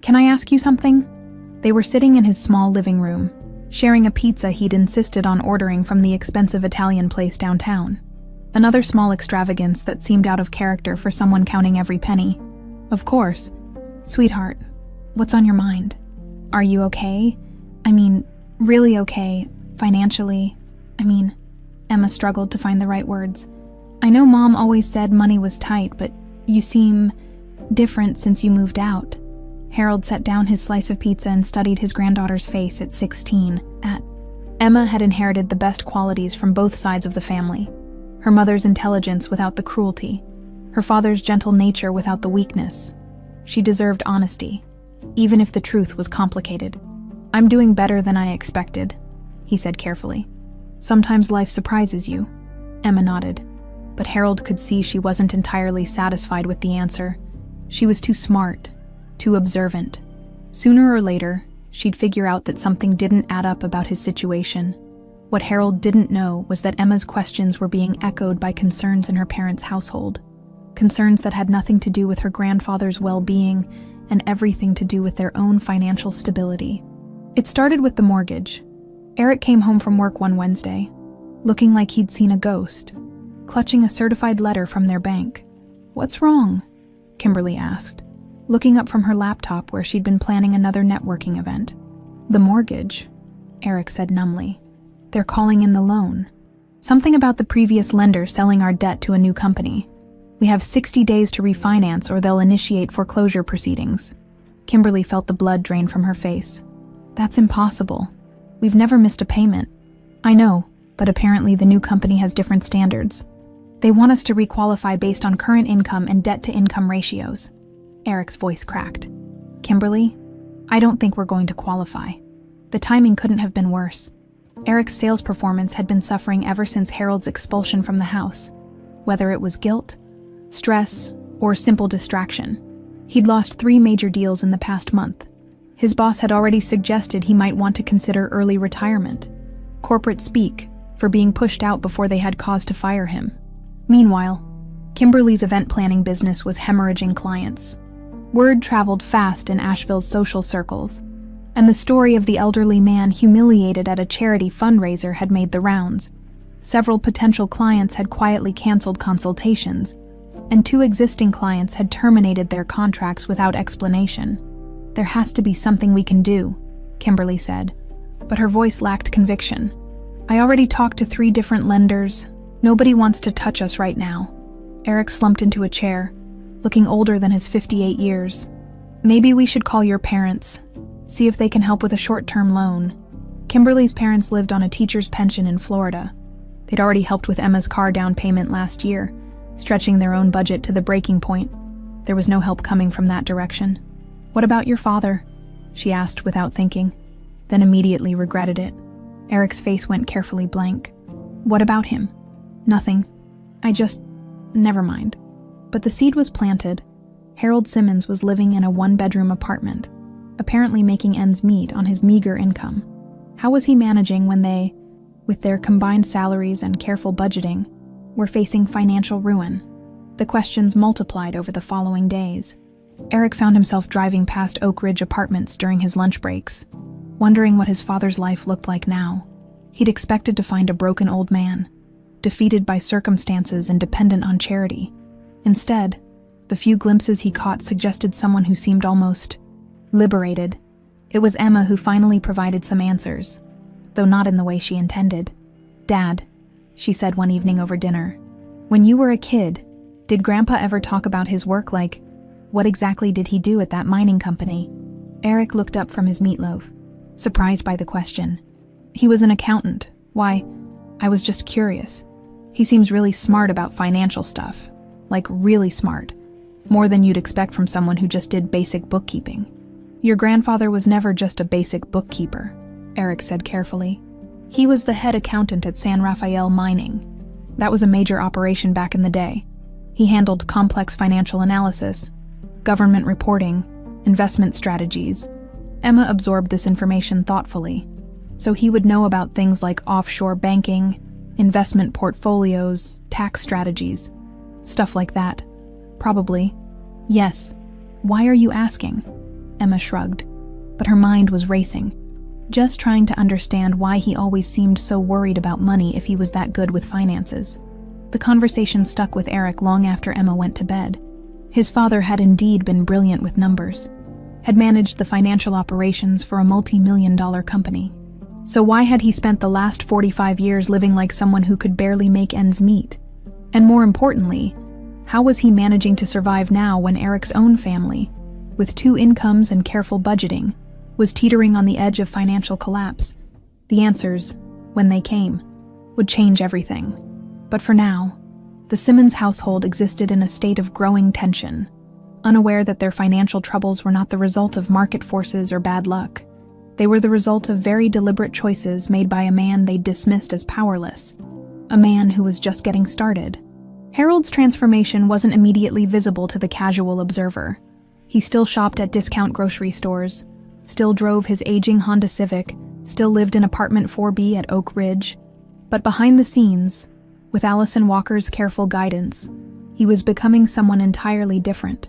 "can I ask you something?" They were sitting in his small living room, sharing a pizza he'd insisted on ordering from the expensive Italian place downtown. Another small extravagance that seemed out of character for someone counting every penny. Of course. Sweetheart, what's on your mind? Are you okay? I mean, really okay, financially? Emma struggled to find the right words. I know Mom always said money was tight, but you seem different since you moved out. Harold set down his slice of pizza and studied his granddaughter's face at 16. Emma had inherited the best qualities from both sides of the family. Her mother's intelligence without the cruelty. Her father's gentle nature without the weakness. She deserved honesty, even if the truth was complicated. I'm doing better than I expected, he said carefully. Sometimes life surprises you. Emma nodded, but Harold could see she wasn't entirely satisfied with the answer. She was too smart, too observant. Sooner or later, she'd figure out that something didn't add up about his situation. What Harold didn't know was that Emma's questions were being echoed by concerns in her parents' household. Concerns that had nothing to do with her grandfather's well-being and everything to do with their own financial stability. It started with the mortgage. Eric came home from work one Wednesday, looking like he'd seen a ghost, clutching a certified letter from their bank. "What's wrong?" Kimberly asked, looking up from her laptop where she'd been planning another networking event. "The mortgage," Eric said numbly. "They're calling in the loan. Something about the previous lender selling our debt to a new company. We have 60 days to refinance or they'll initiate foreclosure proceedings." Kimberly felt the blood drain from her face. "That's impossible. We've never missed a payment." "I know, but apparently the new company has different standards. They want us to requalify based on current income and debt-to-income ratios." Eric's voice cracked. "Kimberly, I don't think we're going to qualify. The timing couldn't have been worse." Eric's sales performance had been suffering ever since Harold's expulsion from the house. Whether it was guilt, stress, or simple distraction, he'd lost 3 major deals in the past month. His boss had already suggested he might want to consider early retirement. Corporate speak for being pushed out before they had cause to fire him. Meanwhile, Kimberly's event planning business was hemorrhaging clients. Word traveled fast in Asheville's social circles, and the story of the elderly man humiliated at a charity fundraiser had made the rounds. Several potential clients had quietly canceled consultations, and 2 existing clients had terminated their contracts without explanation. "There has to be something we can do," Kimberly said, but her voice lacked conviction. "I already talked to 3 different lenders. Nobody wants to touch us right now." Eric slumped into a chair, looking older than his 58 years. "Maybe we should call your parents, see if they can help with a short-term loan." Kimberly's parents lived on a teacher's pension in Florida. They'd already helped with Emma's car down payment last year, stretching their own budget to the breaking point. There was no help coming from that direction. "What about your father?" she asked without thinking, then immediately regretted it. Eric's face went carefully blank. "What about him?" "Nothing. Never mind." But the seed was planted. Harold Simmons was living in a 1-bedroom apartment, apparently making ends meet on his meager income. How was he managing when they, with their combined salaries and careful budgeting, were facing financial ruin? The questions multiplied over the following days. Eric found himself driving past Oak Ridge Apartments during his lunch breaks, wondering what his father's life looked like now. He'd expected to find a broken old man, defeated by circumstances and dependent on charity. Instead, the few glimpses he caught suggested someone who seemed almost liberated. It was Emma who finally provided some answers, though not in the way she intended. "Dad," she said one evening over dinner, "when you were a kid, did Grandpa ever talk about his work? Like, what exactly did he do at that mining company?" Eric looked up from his meatloaf, surprised by the question. "He was an accountant. Why, I was just curious. He seems really smart about financial stuff. Like, really smart. More than you'd expect from someone who just did basic bookkeeping." "Your grandfather was never just a basic bookkeeper," Eric said carefully. "He was the head accountant at San Rafael Mining. That was a major operation back in the day. He handled complex financial analysis, government reporting, investment strategies." Emma absorbed this information thoughtfully, so he would know about things like offshore banking, investment portfolios, tax strategies, stuff like that. "Probably." "Yes. Why are you asking?" Emma shrugged, but her mind was racing, just trying to understand why he always seemed so worried about money if he was that good with finances. The conversation stuck with Eric long after Emma went to bed. His father had indeed been brilliant with numbers, had managed the financial operations for a multi-million-dollar company. So why had he spent the last 45 years living like someone who could barely make ends meet? And more importantly, how was he managing to survive now when Eric's own family, with 2 incomes and careful budgeting, was teetering on the edge of financial collapse? The answers, when they came, would change everything. But for now, the Simmons household existed in a state of growing tension, unaware that their financial troubles were not the result of market forces or bad luck. They were the result of very deliberate choices made by a man they dismissed as powerless, a man who was just getting started. Harold's transformation wasn't immediately visible to the casual observer. He still shopped at discount grocery stores, still drove his aging Honda Civic, still lived in apartment 4B at Oak Ridge. But behind the scenes, with Allison Walker's careful guidance, he was becoming someone entirely different.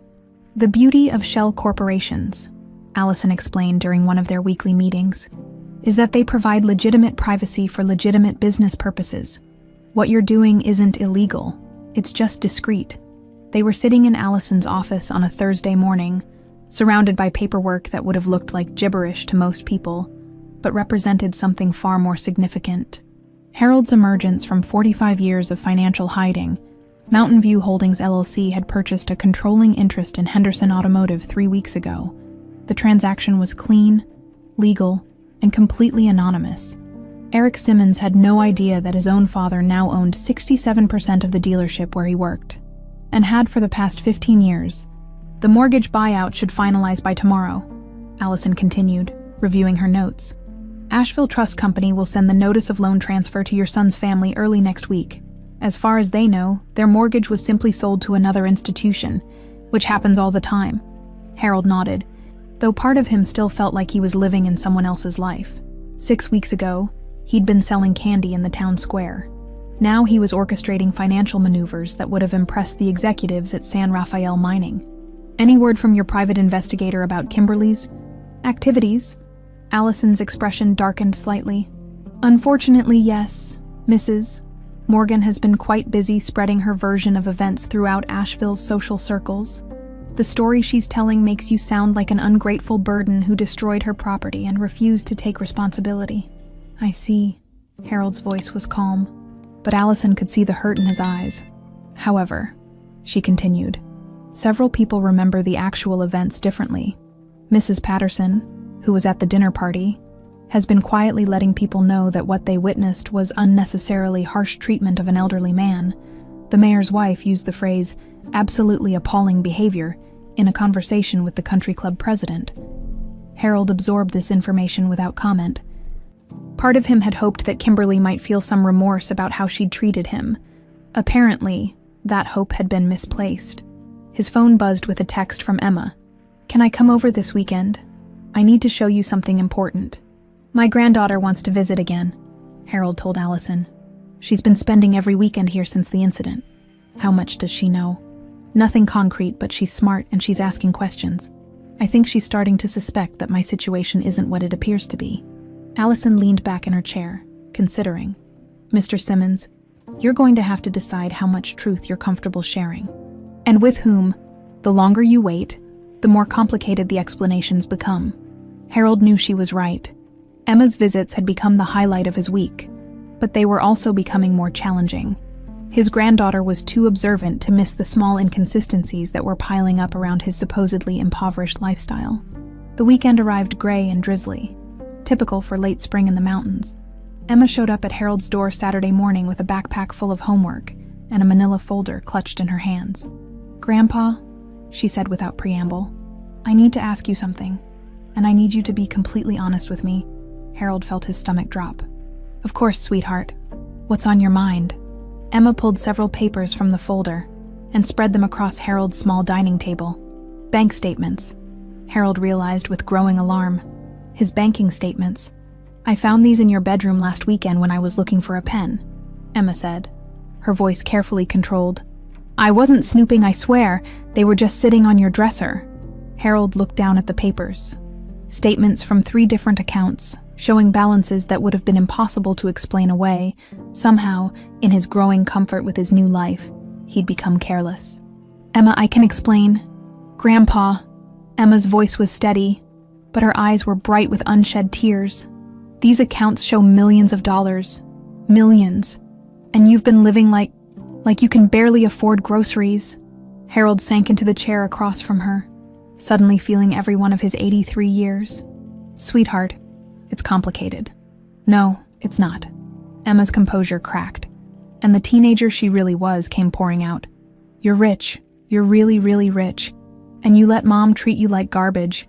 The beauty of shell corporations, Allison explained during one of their weekly meetings, is that they provide legitimate privacy for legitimate business purposes. What you're doing isn't illegal, it's just discreet. They were sitting in Allison's office on a Thursday morning, surrounded by paperwork that would have looked like gibberish to most people, but represented something far more significant. Harold's emergence from 45 years of financial hiding. Mountain View Holdings LLC had purchased a controlling interest in Henderson Automotive 3 weeks ago. The transaction was clean, legal, and completely anonymous. Eric Simmons had no idea that his own father now owned 67% of the dealership where he worked, and had for the past 15 years. The mortgage buyout should finalize by tomorrow, Allison continued, reviewing her notes. Asheville Trust Company will send the notice of loan transfer to your son's family early next week. As far as they know, their mortgage was simply sold to another institution, which happens all the time. Harold nodded, though part of him still felt like he was living in someone else's life. 6 weeks ago, he'd been selling candy in the town square. Now he was orchestrating financial maneuvers that would have impressed the executives at San Rafael Mining. Any word from your private investigator about Kimberly's activities? Allison's expression darkened slightly. Unfortunately, yes, Mrs. Morgan has been quite busy spreading her version of events throughout Asheville's social circles. The story she's telling makes you sound like an ungrateful burden who destroyed her property and refused to take responsibility. I see. Harold's voice was calm, but Allison could see the hurt in his eyes. However, she continued, several people remember the actual events differently. Mrs. Patterson, who was at the dinner party, has been quietly letting people know that what they witnessed was unnecessarily harsh treatment of an elderly man. The mayor's wife used the phrase, absolutely appalling behavior, in a conversation with the country club president. Harold absorbed this information without comment. Part of him had hoped that Kimberly might feel some remorse about how she'd treated him. Apparently, that hope had been misplaced. His phone buzzed with a text from Emma. Can I come over this weekend? I need to show you something important. My granddaughter wants to visit again, Harold told Allison. She's been spending every weekend here since the incident. How much does she know? Nothing concrete, but she's smart and she's asking questions. I think she's starting to suspect that my situation isn't what it appears to be. Allison leaned back in her chair, considering. Mr. Simmons, you're going to have to decide how much truth you're comfortable sharing. And with whom. The longer you wait, the more complicated the explanations become. Harold knew she was right. Emma's visits had become the highlight of his week, but they were also becoming more challenging. His granddaughter was too observant to miss the small inconsistencies that were piling up around his supposedly impoverished lifestyle. The weekend arrived gray and drizzly, typical for late spring in the mountains. Emma showed up at Harold's door Saturday morning with a backpack full of homework and a manila folder clutched in her hands. Grandpa, she said without preamble, I need to ask you something, and I need you to be completely honest with me. Harold felt his stomach drop. Of course, sweetheart. What's on your mind? Emma pulled several papers from the folder and spread them across Harold's small dining table. Bank statements, Harold realized with growing alarm. His banking statements. I found these in your bedroom last weekend when I was looking for a pen, Emma said, her voice carefully controlled. I wasn't snooping, I swear. They were just sitting on your dresser. Harold looked down at the papers. Statements from 3 different accounts, showing balances that would have been impossible to explain away. Somehow, in his growing comfort with his new life, he'd become careless. Emma, I can explain. Grandpa. Emma's voice was steady, but her eyes were bright with unshed tears. These accounts show millions of dollars. Millions. And you've been living like you can barely afford groceries. Harold sank into the chair across from her, suddenly feeling every one of his 83 years. Sweetheart, it's complicated. No, it's not. Emma's composure cracked, and the teenager she really was came pouring out. You're rich. You're really, really rich. And you let Mom treat you like garbage.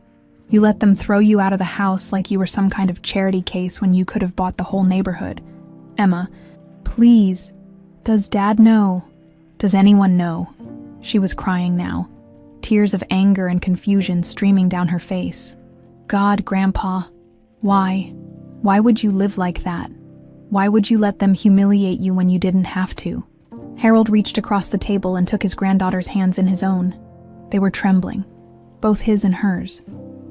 You let them throw you out of the house like you were some kind of charity case when you could have bought the whole neighborhood. Emma, please. Does Dad know? Does anyone know? She was crying now, tears of anger and confusion streaming down her face. God, Grandpa, why? Why would you live like that? Why would you let them humiliate you when you didn't have to? Harold reached across the table and took his granddaughter's hands in his own. They were trembling, both his and hers.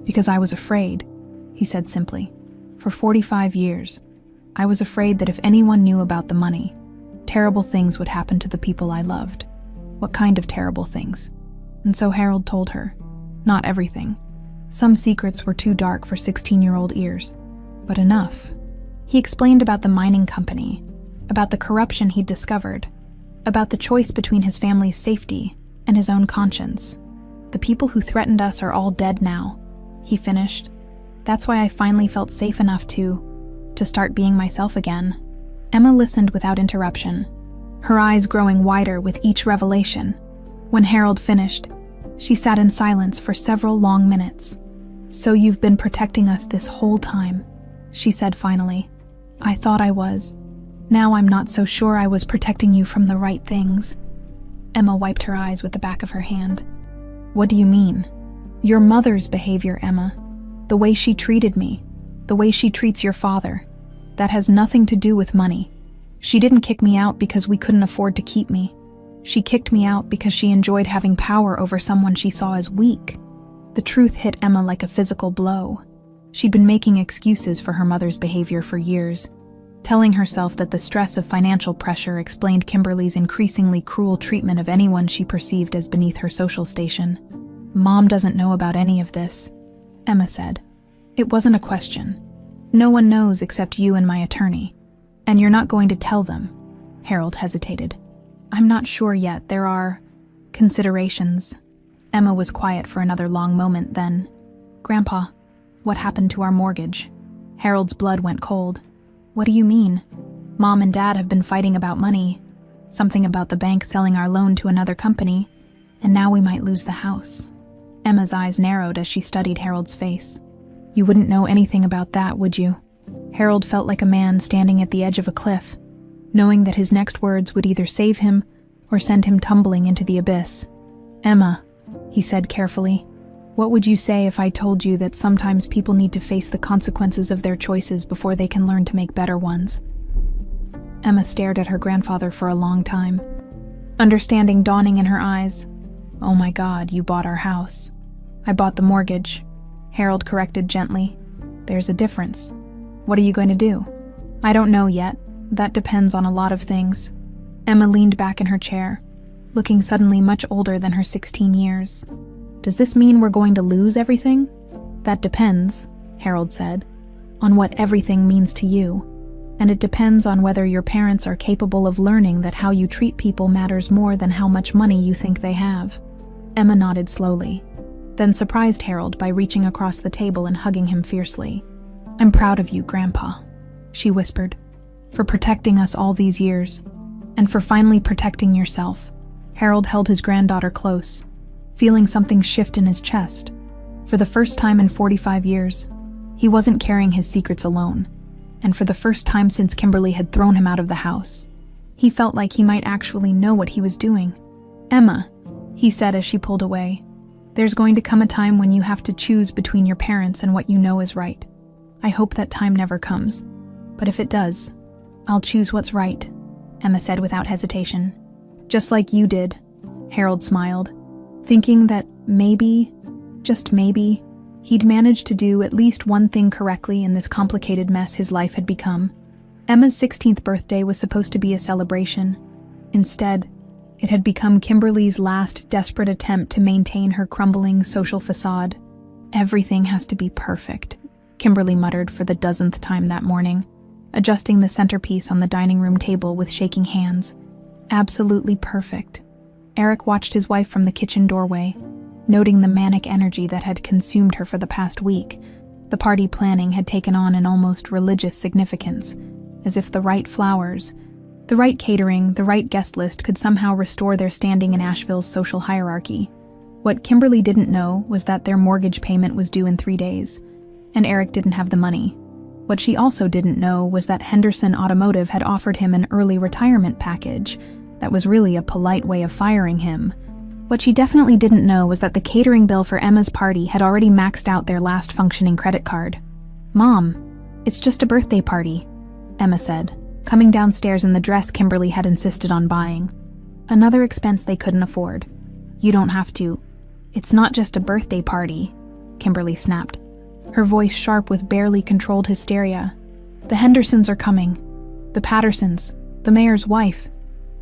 Because I was afraid, he said simply. For 45 years, I was afraid that if anyone knew about the money, terrible things would happen to the people I loved. What kind of terrible things? And so Harold told her. Not everything. Some secrets were too dark for 16-year-old ears, but enough. He explained about the mining company, about the corruption he'd discovered, about the choice between his family's safety and his own conscience. The people who threatened us are all dead now, he finished. That's why I finally felt safe enough to start being myself again. Emma listened without interruption, her eyes growing wider with each revelation. When Harold finished, she sat in silence for several long minutes. So you've been protecting us this whole time, she said finally. I thought I was. Now I'm not so sure I was protecting you from the right things. Emma wiped her eyes with the back of her hand. What do you mean? Your mother's behavior, Emma. The way she treated me. The way she treats your father. That has nothing to do with money. She didn't kick me out because we couldn't afford to keep me. She kicked me out because she enjoyed having power over someone she saw as weak. The truth hit Emma like a physical blow. She'd been making excuses for her mother's behavior for years, telling herself that the stress of financial pressure explained Kimberly's increasingly cruel treatment of anyone she perceived as beneath her social station. Mom doesn't know about any of this, Emma said. It wasn't a question. No one knows except you and my attorney. And you're not going to tell them. Harold hesitated. I'm not sure yet. There are considerations. Emma was quiet for another long moment, then, Grandpa, what happened to our mortgage? Harold's blood went cold. What do you mean? Mom and Dad have been fighting about money. Something about the bank selling our loan to another company. And now we might lose the house. Emma's eyes narrowed as she studied Harold's face. You wouldn't know anything about that, would you? Harold felt like a man standing at the edge of a cliff, knowing that his next words would either save him or send him tumbling into the abyss. Emma, he said carefully, what would you say if I told you that sometimes people need to face the consequences of their choices before they can learn to make better ones? Emma stared at her grandfather for a long time, understanding dawning in her eyes. Oh my God, you bought our house. I bought the mortgage, Harold corrected gently. There's a difference. What are you going to do? I don't know yet. That depends on a lot of things. Emma leaned back in her chair, looking suddenly much older than her 16 years. Does this mean we're going to lose everything? That depends, Harold said, on what everything means to you. And it depends on whether your parents are capable of learning that how you treat people matters more than how much money you think they have. Emma nodded slowly, then surprised Harold by reaching across the table and hugging him fiercely. I'm proud of you, Grandpa, she whispered, for protecting us all these years, and for finally protecting yourself. Harold held his granddaughter close, feeling something shift in his chest. For the first time in 45 years, he wasn't carrying his secrets alone, and for the first time since Kimberly had thrown him out of the house, he felt like he might actually know what he was doing. Emma, he said as she pulled away, there's going to come a time when you have to choose between your parents and what you know is right. I hope that time never comes, but if it does, I'll choose what's right, Emma said without hesitation. Just like you did, Harold smiled, thinking that maybe, just maybe, he'd managed to do at least one thing correctly in this complicated mess his life had become. Emma's 16th birthday was supposed to be a celebration. Instead, It had become Kimberly's last desperate attempt to maintain her crumbling social facade. Everything has to be perfect, Kimberly muttered for the dozenth time that morning, adjusting the centerpiece on the dining room table with shaking hands. Absolutely perfect. Eric watched his wife from the kitchen doorway, noting the manic energy that had consumed her for the past week. The party planning had taken on an almost religious significance, as if the right flowers, the right catering, the right guest list could somehow restore their standing in Asheville's social hierarchy. What Kimberly didn't know was that their mortgage payment was due in 3 days, and Eric didn't have the money. What she also didn't know was that Henderson Automotive had offered him an early retirement package that was really a polite way of firing him. What she definitely didn't know was that the catering bill for Emma's party had already maxed out their last functioning credit card. "Mom, it's just a birthday party," Emma said, coming downstairs in the dress Kimberly had insisted on buying. Another expense they couldn't afford. "You don't have to. It's not just a birthday party," Kimberly snapped, her voice sharp with barely controlled hysteria. "The Hendersons are coming. The Pattersons. The mayor's wife.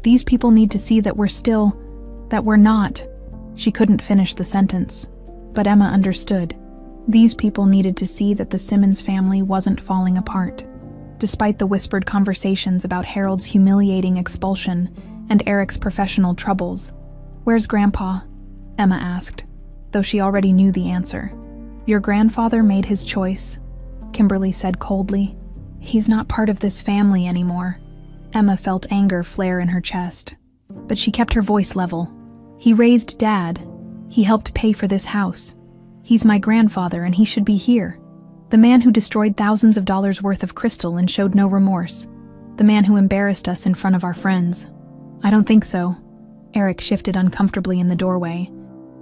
These people need to see that we're not." She couldn't finish the sentence, but Emma understood. These people needed to see that the Simmons family wasn't falling apart. Despite the whispered conversations about Harold's humiliating expulsion and Eric's professional troubles. "Where's Grandpa?" Emma asked, though she already knew the answer. "Your grandfather made his choice," Kimberly said coldly. "He's not part of this family anymore." Emma felt anger flare in her chest, but she kept her voice level. "He raised Dad. He helped pay for this house. He's my grandfather and he should be here. The man who destroyed thousands of dollars worth of crystal and showed no remorse. The man who embarrassed us in front of our friends." "I don't think so." Eric shifted uncomfortably in the doorway.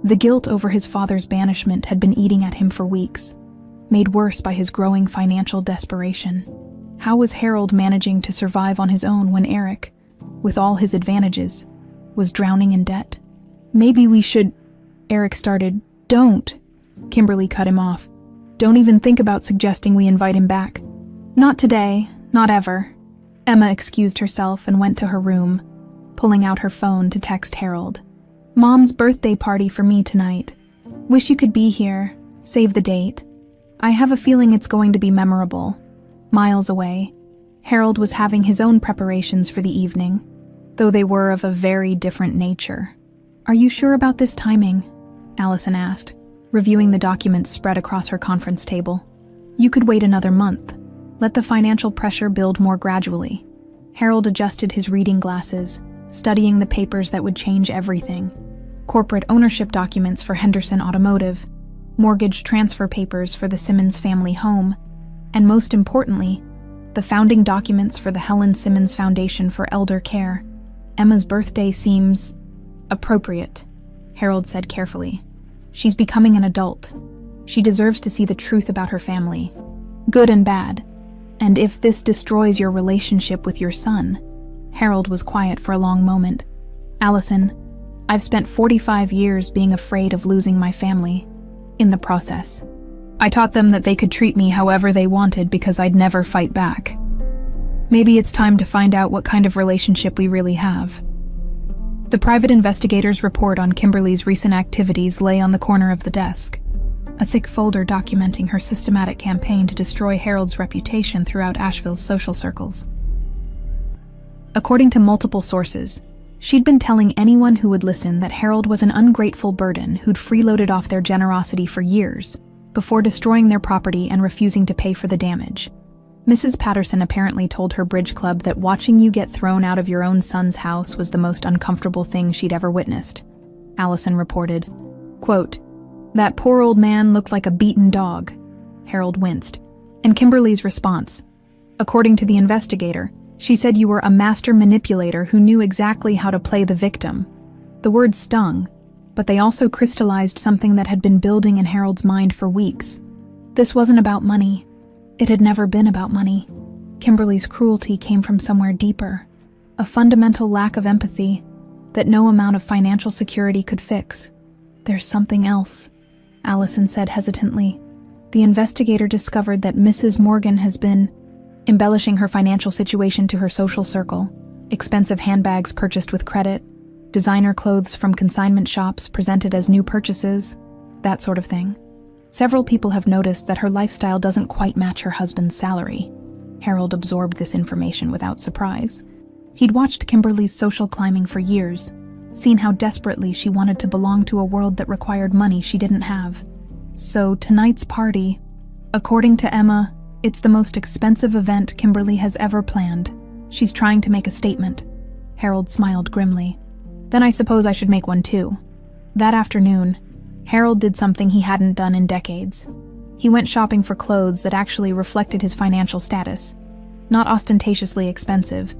The guilt over his father's banishment had been eating at him for weeks, made worse by his growing financial desperation. How was Harold managing to survive on his own when Eric, with all his advantages, was drowning in debt? "Maybe we should," Eric started. "Don't," Kimberly cut him off. "Don't even think about suggesting we invite him back. Not today, not ever." Emma excused herself and went to her room, pulling out her phone to text Harold. "Mom's birthday party for me tonight. Wish you could be here. Save the date. I have a feeling it's going to be memorable." Miles away, Harold was having his own preparations for the evening, though they were of a very different nature. "Are you sure about this timing?" Allison asked, reviewing the documents spread across her conference table. "You could wait another month. Let the financial pressure build more gradually." Harold adjusted his reading glasses, studying the papers that would change everything. Corporate ownership documents for Henderson Automotive, mortgage transfer papers for the Simmons family home, and most importantly, the founding documents for the Helen Simmons Foundation for Elder Care. "Emma's birthday seems appropriate," Harold said carefully. "She's becoming an adult. She deserves to see the truth about her family, good and bad. And if this destroys your relationship with your son..." Harold was quiet for a long moment. "Allison, I've spent 45 years being afraid of losing my family. In the process, I taught them that they could treat me however they wanted because I'd never fight back. Maybe it's time to find out what kind of relationship we really have." The private investigator's report on Kimberly's recent activities lay on the corner of the desk, a thick folder documenting her systematic campaign to destroy Harold's reputation throughout Asheville's social circles. According to multiple sources, she'd been telling anyone who would listen that Harold was an ungrateful burden who'd freeloaded off their generosity for years, before destroying their property and refusing to pay for the damage. Mrs. Patterson apparently told her bridge club that watching you get thrown out of your own son's house was the most uncomfortable thing she'd ever witnessed. Allison reported, quote, "That poor old man looked like a beaten dog." Harold winced. And Kimberly's response, according to the investigator, she said you were a master manipulator who knew exactly how to play the victim. The words stung, but they also crystallized something that had been building in Harold's mind for weeks. This wasn't about money. It had never been about money. Kimberly's cruelty came from somewhere deeper, a fundamental lack of empathy that no amount of financial security could fix. "There's something else," Allison said hesitantly. The investigator discovered that Mrs. Morgan has been embellishing her financial situation to her social circle, expensive handbags purchased with credit, Designer clothes from consignment shops presented as new purchases, that sort of thing. Several people have noticed that her lifestyle doesn't quite match her husband's salary. Harold absorbed this information without surprise. He'd watched Kimberly's social climbing for years, seen how desperately she wanted to belong to a world that required money she didn't have. So tonight's party, according to Emma, it's the most expensive event Kimberly has ever planned. She's trying to make a statement. Harold smiled grimly. Then I suppose I should make one too. That afternoon, Harold did something he hadn't done in decades. He went shopping for clothes that actually reflected his financial status. Not ostentatiously expensive.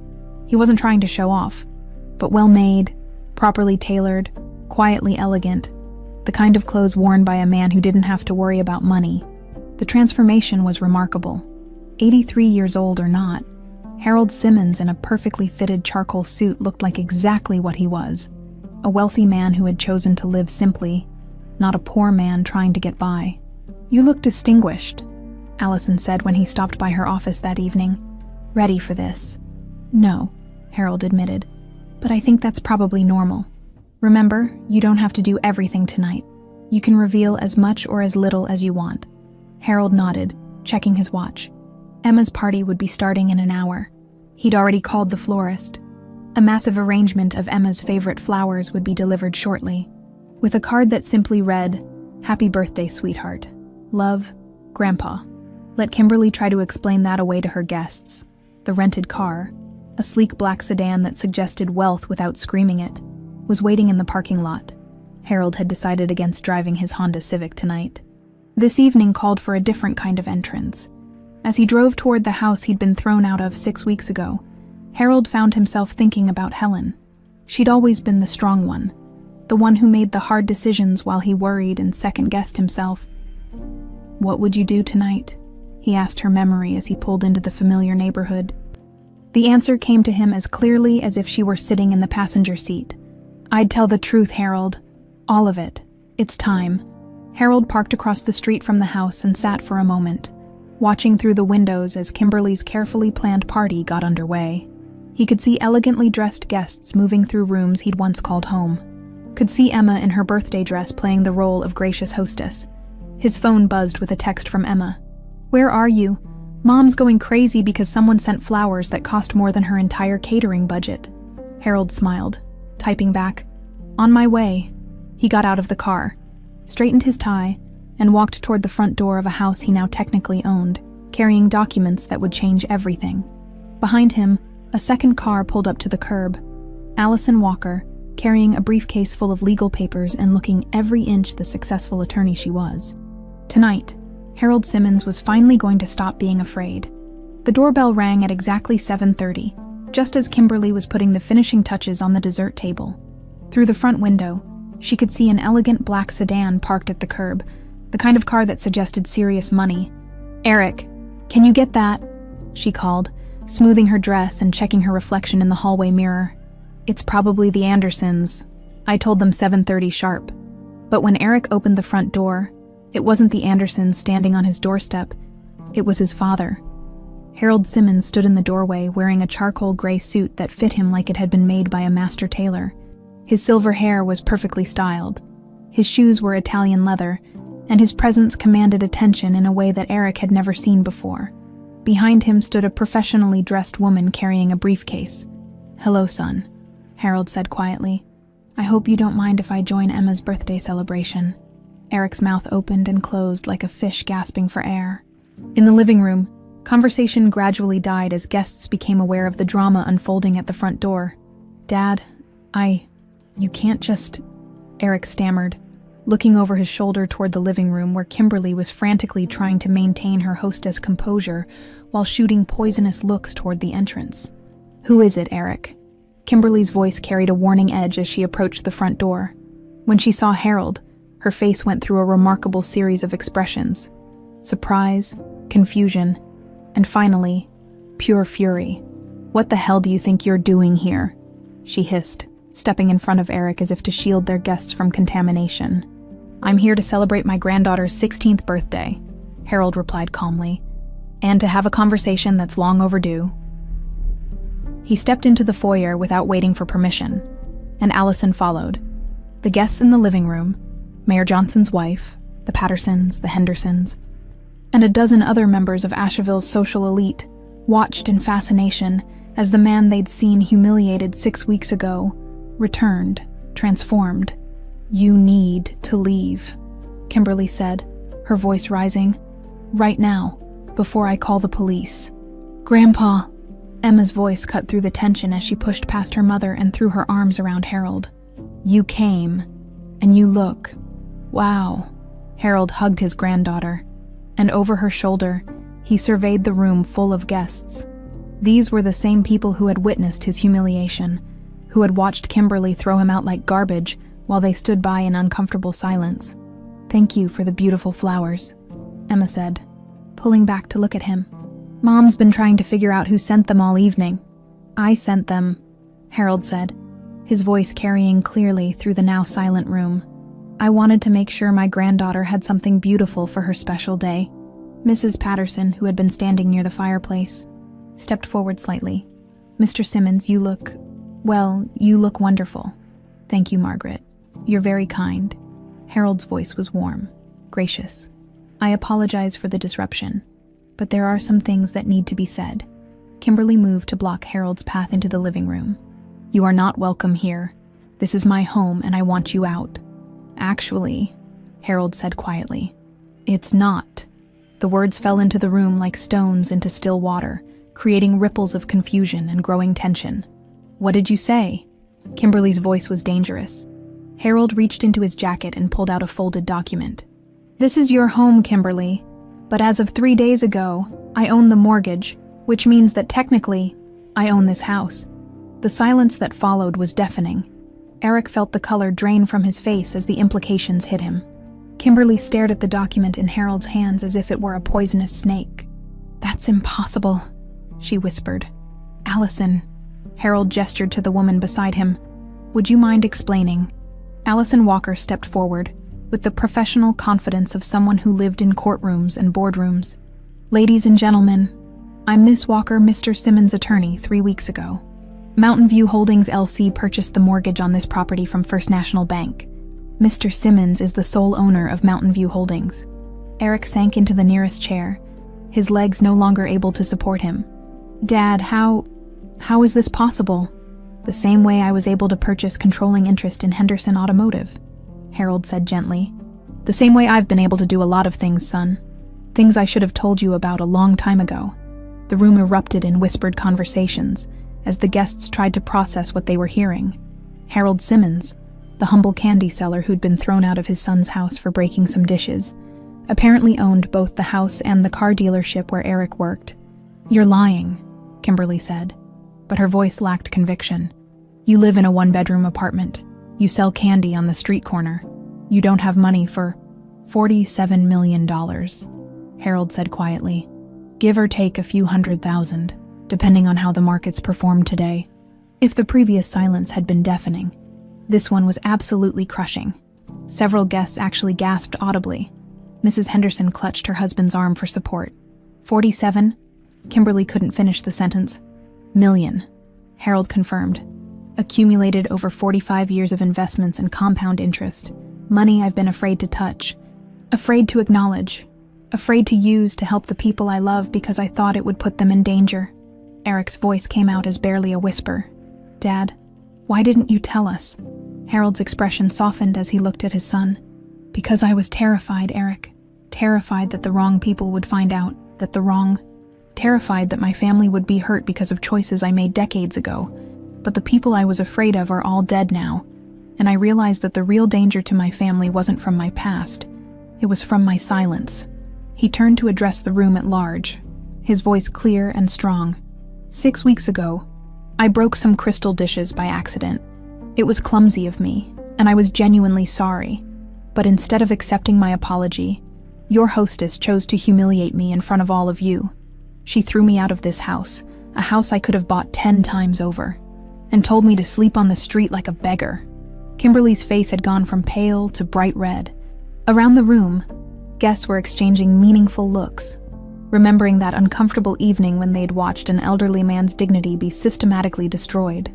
He wasn't trying to show off, but well-made, properly tailored, quietly elegant, the kind of clothes worn by a man who didn't have to worry about money. The transformation was remarkable. 83 years old or not, Harold Simmons in a perfectly fitted charcoal suit looked like exactly what he was, a wealthy man who had chosen to live simply, not a poor man trying to get by. "You look distinguished," Allison said when he stopped by her office that evening. "Ready for this?" "No," Harold admitted, "but I think that's probably normal. Remember, you don't have to do everything tonight. You can reveal as much or as little as you want." Harold nodded, checking his watch. Emma's party would be starting in an hour. He'd already called the florist. A massive arrangement of Emma's favorite flowers would be delivered shortly, with a card that simply read, "Happy birthday, sweetheart. Love, Grandpa." Let Kimberly try to explain that away to her guests. The rented car, a sleek black sedan that suggested wealth without screaming it, was waiting in the parking lot. Harold had decided against driving his Honda Civic tonight. This evening called for a different kind of entrance. As he drove toward the house he'd been thrown out of 6 weeks ago, Harold found himself thinking about Helen. She'd always been the strong one, the one who made the hard decisions while he worried and second-guessed himself. "What would you do tonight?" he asked her memory as he pulled into the familiar neighborhood. The answer came to him as clearly as if she were sitting in the passenger seat. "I'd tell the truth, Harold. All of it. It's time." Harold parked across the street from the house and sat for a moment, watching through the windows as Kimberly's carefully planned party got underway. He could see elegantly dressed guests moving through rooms he'd once called home. Could see Emma in her birthday dress playing the role of gracious hostess. His phone buzzed with a text from Emma. "Where are you? Mom's going crazy because someone sent flowers that cost more than her entire catering budget." Harold smiled, typing back, "On my way." He got out of the car, straightened his tie, and walked toward the front door of a house he now technically owned, carrying documents that would change everything. Behind him, a second car pulled up to the curb. Allison Walker, carrying a briefcase full of legal papers and looking every inch the successful attorney she was. Tonight, Harold Simmons was finally going to stop being afraid. The doorbell rang at exactly 7:30, just as Kimberly was putting the finishing touches on the dessert table. Through the front window, she could see an elegant black sedan parked at the curb, the kind of car that suggested serious money. "Eric, can you get that?" she called, smoothing her dress and checking her reflection in the hallway mirror. "It's probably the Andersons. I told them 7:30 sharp." But when Eric opened the front door, it wasn't the Andersons standing on his doorstep. It was his father. Harold Simmons stood in the doorway wearing a charcoal gray suit that fit him like it had been made by a master tailor. His silver hair was perfectly styled. His shoes were Italian leather, and his presence commanded attention in a way that Eric had never seen before. Behind him stood a professionally dressed woman carrying a briefcase. "Hello, son," Harold said quietly. "I hope you don't mind if I join Emma's birthday celebration." Eric's mouth opened and closed like a fish gasping for air. In the living room, conversation gradually died as guests became aware of the drama unfolding at the front door. "Dad, you can't just..." Eric stammered, looking over his shoulder toward the living room where Kimberly was frantically trying to maintain her hostess' composure while shooting poisonous looks toward the entrance. "Who is it, Eric?" Kimberly's voice carried a warning edge as she approached the front door. When she saw Harold, her face went through a remarkable series of expressions: surprise, confusion, and finally, pure fury. "What the hell do you think you're doing here?" she hissed, stepping in front of Eric as if to shield their guests from contamination. "I'm here to celebrate my granddaughter's 16th birthday," Harold replied calmly, "and to have a conversation that's long overdue." He stepped into the foyer without waiting for permission. and Allison followed. The guests in the living room, Mayor Johnson's wife, the Pattersons, the Hendersons, and a dozen other members of Asheville's social elite, watched in fascination as the man they'd seen humiliated 6 weeks ago returned, transformed. "You need to leave," Kimberly said, her voice rising. "Right now, before I call the police." "Grandpa," Emma's voice cut through the tension as she pushed past her mother and threw her arms around Harold. "You came, and you look. Wow." Harold hugged his granddaughter, and over her shoulder, he surveyed the room full of guests. These were the same people who had witnessed his humiliation, who had watched Kimberly throw him out like garbage while they stood by in uncomfortable silence. "Thank you for the beautiful flowers," Emma said, pulling back to look at him. "Mom's been trying to figure out who sent them all evening." "I sent them," Harold said, his voice carrying clearly through the now silent room. "I wanted to make sure my granddaughter had something beautiful for her special day." Mrs. Patterson, who had been standing near the fireplace, stepped forward slightly. "Mr. Simmons, you look wonderful." "Thank you, Margaret. You're very kind." Harold's voice was warm, gracious. "I apologize for the disruption, but there are some things that need to be said." Kimberly moved to block Harold's path into the living room. "You are not welcome here. This is my home and I want you out." "Actually," Harold said quietly, "it's not." The words fell into the room like stones into still water, creating ripples of confusion and growing tension. "What did you say?" Kimberly's voice was dangerous. Harold reached into his jacket and pulled out a folded document. "This is your home, Kimberly, but as of 3 days ago, I own the mortgage, which means that technically, I own this house." The silence that followed was deafening. Eric felt the color drain from his face as the implications hit him. Kimberly stared at the document in Harold's hands as if it were a poisonous snake. "That's impossible," she whispered. "Allison," Harold gestured to the woman beside him. "Would you mind explaining?" Allison Walker stepped forward, with the professional confidence of someone who lived in courtrooms and boardrooms. "Ladies and gentlemen, I'm Miss Walker, Mr. Simmons' attorney, 3 weeks ago. Mountain View Holdings LC purchased the mortgage on this property from First National Bank. Mr. Simmons is the sole owner of Mountain View Holdings." Eric sank into the nearest chair, his legs no longer able to support him. "Dad, how is this possible?" "The same way I was able to purchase controlling interest in Henderson Automotive," Harold said gently. "The same way I've been able to do a lot of things, son. Things I should have told you about a long time ago." The room erupted in whispered conversations as the guests tried to process what they were hearing. Harold Simmons, the humble candy seller who'd been thrown out of his son's house for breaking some dishes, apparently owned both the house and the car dealership where Eric worked. "You're lying," Kimberly said, but her voice lacked conviction. "You live in a 1-bedroom apartment. You sell candy on the street corner. You don't have money for $47 million, Harold said quietly. "Give or take a few $100,000, depending on how the markets performed today." If the previous silence had been deafening, this one was absolutely crushing. Several guests actually gasped audibly. Mrs. Henderson clutched her husband's arm for support. 47? Kimberly couldn't finish the sentence. Million, Harold confirmed. Accumulated over 45 years of investments and compound interest. Money I've been afraid to touch. Afraid to acknowledge. Afraid to use to help the people I love because I thought it would put them in danger. Eric's voice came out as barely a whisper. "Dad, why didn't you tell us?" Harold's expression softened as he looked at his son. "Because I was terrified, Eric. Terrified that the wrong people would find out, terrified that my family would be hurt because of choices I made decades ago. But the people I was afraid of are all dead now, and I realized that the real danger to my family wasn't from my past. It was from my silence." He turned to address the room at large, his voice clear and strong. 6 weeks ago, I broke some crystal dishes by accident. It was clumsy of me, and I was genuinely sorry. But instead of accepting my apology, your hostess chose to humiliate me in front of all of you. She threw me out of this house, a house I could have bought 10 times over, and told me to sleep on the street like a beggar. Kimberly's face had gone from pale to bright red. Around the room, guests were exchanging meaningful looks, remembering that uncomfortable evening when they'd watched an elderly man's dignity be systematically destroyed.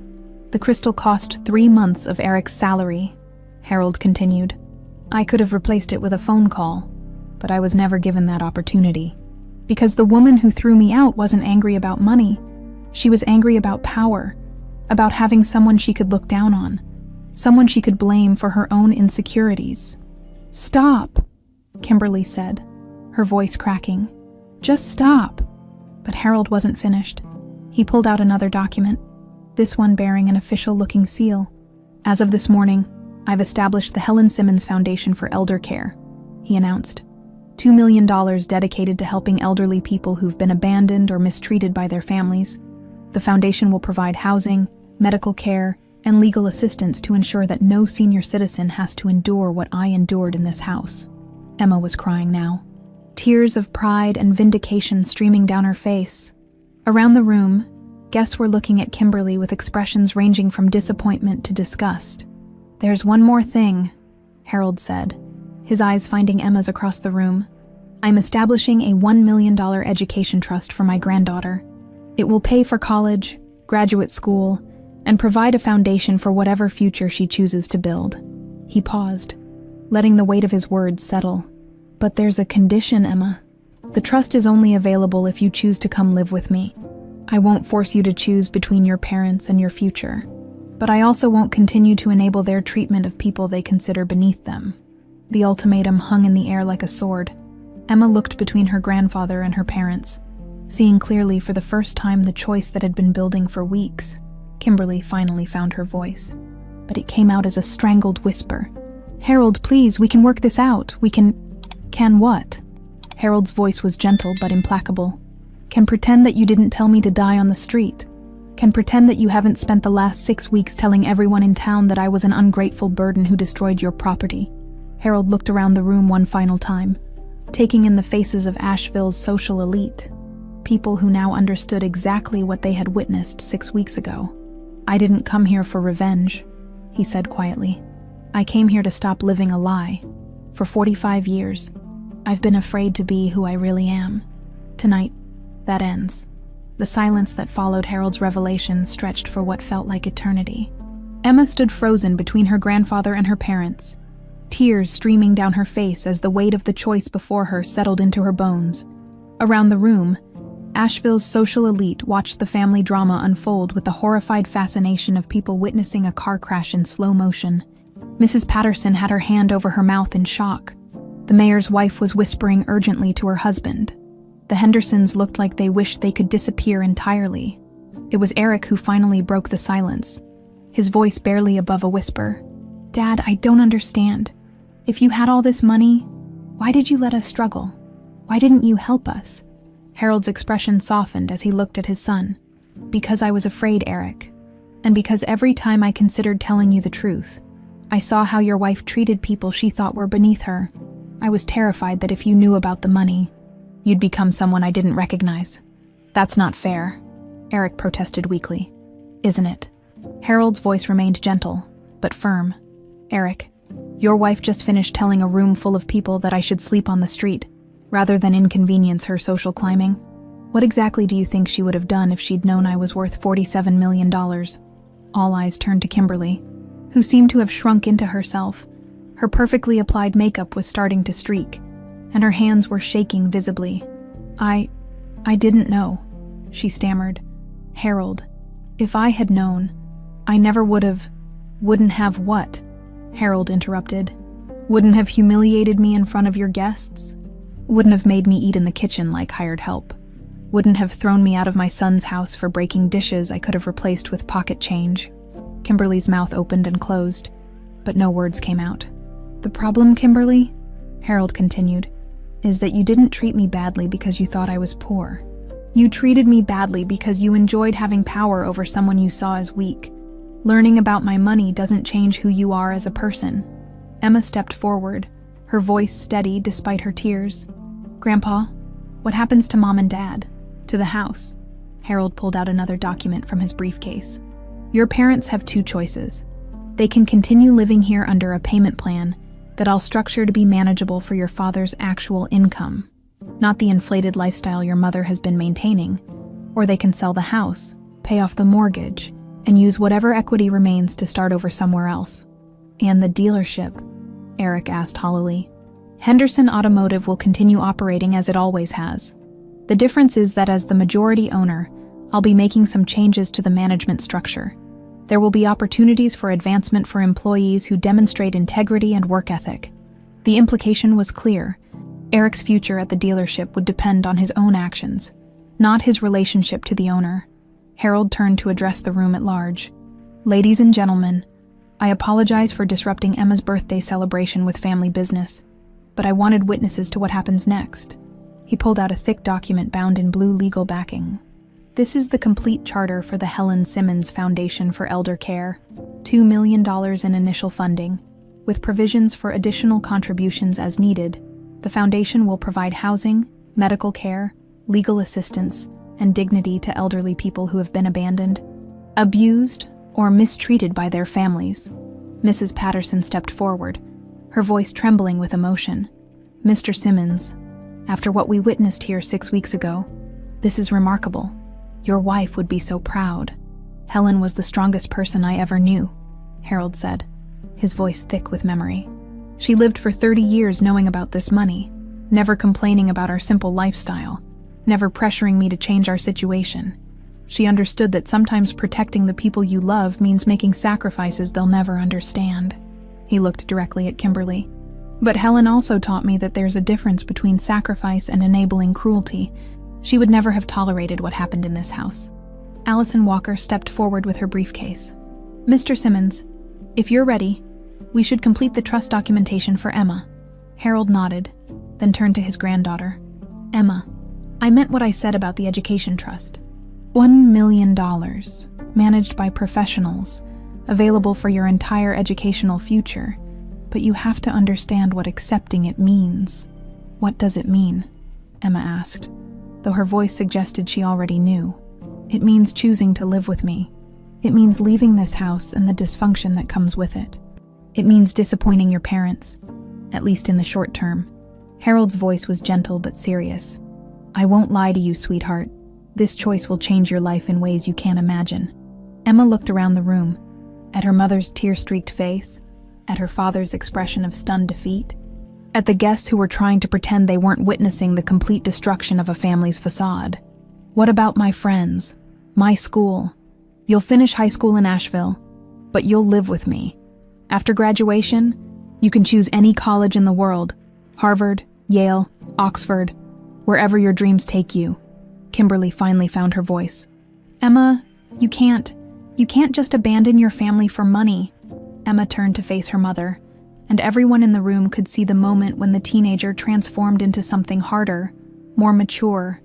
The crystal cost 3 months of Eric's salary, Harold continued. I could have replaced it with a phone call, but I was never given that opportunity. Because the woman who threw me out wasn't angry about money. She was angry about power, about having someone she could look down on, someone she could blame for her own insecurities. Stop, Kimberly said, her voice cracking. Just stop. But Harold wasn't finished. He pulled out another document, this one bearing an official-looking seal. As of this morning, I've established the Helen Simmons Foundation for Elder Care, he announced. $2 million dedicated to helping elderly people who've been abandoned or mistreated by their families. The foundation will provide housing, medical care, and legal assistance to ensure that no senior citizen has to endure what I endured in this house. Emma was crying now, tears of pride and vindication streaming down her face. Around the room, guests were looking at Kimberly with expressions ranging from disappointment to disgust. There's one more thing, Harold said, his eyes finding Emma's across the room. I'm establishing a $1 million education trust for my granddaughter. It will pay for college, graduate school, and provide a foundation for whatever future she chooses to build. He paused, letting the weight of his words settle. But there's a condition, Emma. The trust is only available if you choose to come live with me. I won't force you to choose between your parents and your future, but I also won't continue to enable their treatment of people they consider beneath them. The ultimatum hung in the air like a sword. Emma looked between her grandfather and her parents, seeing clearly for the first time the choice that had been building for weeks. Kimberly finally found her voice, but it came out as a strangled whisper. Harold, please, we can work this out. We can what? Harold's voice was gentle but implacable. Can pretend that you didn't tell me to die on the street. Can pretend that you haven't spent the last 6 weeks telling everyone in town that I was an ungrateful burden who destroyed your property. Harold looked around the room one final time, taking in the faces of Asheville's social elite, people who now understood exactly what they had witnessed 6 weeks ago. I didn't come here for revenge, he said quietly. I came here to stop living a lie. For 45 years, I've been afraid to be who I really am. Tonight, that ends. The silence that followed Harold's revelation stretched for what felt like eternity. Emma stood frozen between her grandfather and her parents, tears streaming down her face as the weight of the choice before her settled into her bones. Around the room, Asheville's social elite watched the family drama unfold with the horrified fascination of people witnessing a car crash in slow motion. Mrs. Patterson had her hand over her mouth in shock. The mayor's wife was whispering urgently to her husband. The Hendersons looked like they wished they could disappear entirely. It was Eric who finally broke the silence, his voice barely above a whisper. Dad, I don't understand. If you had all this money, why did you let us struggle? Why didn't you help us? Harold's expression softened as he looked at his son. Because I was afraid, Eric. And because every time I considered telling you the truth, I saw how your wife treated people she thought were beneath her. I was terrified that if you knew about the money, you'd become someone I didn't recognize. That's not fair, Eric protested weakly. Isn't it? Harold's voice remained gentle, but firm. Eric, your wife just finished telling a room full of people that I should sleep on the street, rather than inconvenience her social climbing. What exactly do you think she would have done if she'd known I was worth $47 million? All eyes turned to Kimberly, who seemed to have shrunk into herself. Her perfectly applied makeup was starting to streak, and her hands were shaking visibly. I didn't know, she stammered. Harold, if I had known, I never wouldn't have what? Harold interrupted. Wouldn't have humiliated me in front of your guests? Wouldn't have made me eat in the kitchen like hired help? Wouldn't have thrown me out of my son's house for breaking dishes I could have replaced with pocket change? Kimberly's mouth opened and closed, but no words came out. The problem, Kimberly, Harold continued, is that you didn't treat me badly because you thought I was poor. You treated me badly because you enjoyed having power over someone you saw as weak. Learning about my money doesn't change who you are as a person. Emma stepped forward, her voice steady despite her tears. Grandpa, what happens to Mom and Dad? To the house? Harold pulled out another document from his briefcase. Your parents have 2 choices. They can continue living here under a payment plan that I'll structure to be manageable for your father's actual income, not the inflated lifestyle your mother has been maintaining, or they can sell the house, pay off the mortgage, and use whatever equity remains to start over somewhere else. And the dealership? Eric asked hollowly. Henderson Automotive will continue operating as it always has. The difference is that as the majority owner, I'll be making some changes to the management structure. There will be opportunities for advancement for employees who demonstrate integrity and work ethic. The implication was clear. Eric's future at the dealership would depend on his own actions, not his relationship to the owner. Harold turned to address the room at large. Ladies and gentlemen, I apologize for disrupting Emma's birthday celebration with family business, but I wanted witnesses to what happens next. He pulled out a thick document bound in blue legal backing. This is the complete charter for the Helen Simmons Foundation for Elder Care, $2 million in initial funding, with provisions for additional contributions as needed. The foundation will provide housing, medical care, legal assistance, and dignity to elderly people who have been abandoned, abused, or mistreated by their families. Mrs. Patterson stepped forward, her voice trembling with emotion. Mr. Simmons, after what we witnessed here 6 weeks ago, this is remarkable. Your wife would be so proud. Helen was the strongest person I ever knew, Harold said, his voice thick with memory. She lived for 30 years knowing about this money, never complaining about our simple lifestyle, never pressuring me to change our situation. She understood that sometimes protecting the people you love means making sacrifices they'll never understand. He looked directly at Kimberly. But Helen also taught me that there's a difference between sacrifice and enabling cruelty. She would never have tolerated what happened in this house. Allison Walker stepped forward with her briefcase. Mr. Simmons, if you're ready, we should complete the trust documentation for Emma. Harold nodded, then turned to his granddaughter. Emma, I meant what I said about the education trust. $1 million, managed by professionals, available for your entire educational future. But you have to understand what accepting it means. What does it mean? Emma asked, though her voice suggested she already knew. It means choosing to live with me. It means leaving this house and the dysfunction that comes with it. It means disappointing your parents, at least in the short term. Harold's voice was gentle but serious. I won't lie to you, sweetheart. This choice will change your life in ways you can't imagine. Emma looked around the room, at her mother's tear-streaked face, at her father's expression of stunned defeat, at the guests who were trying to pretend they weren't witnessing the complete destruction of a family's facade. What about my friends? My school? You'll finish high school in Asheville, but you'll live with me. After graduation, you can choose any college in the world, Harvard, Yale, Oxford, wherever your dreams take you. Kimberly finally found her voice. Emma, you can't just abandon your family for money. Emma turned to face her mother, and everyone in the room could see the moment when the teenager transformed into something harder, more mature.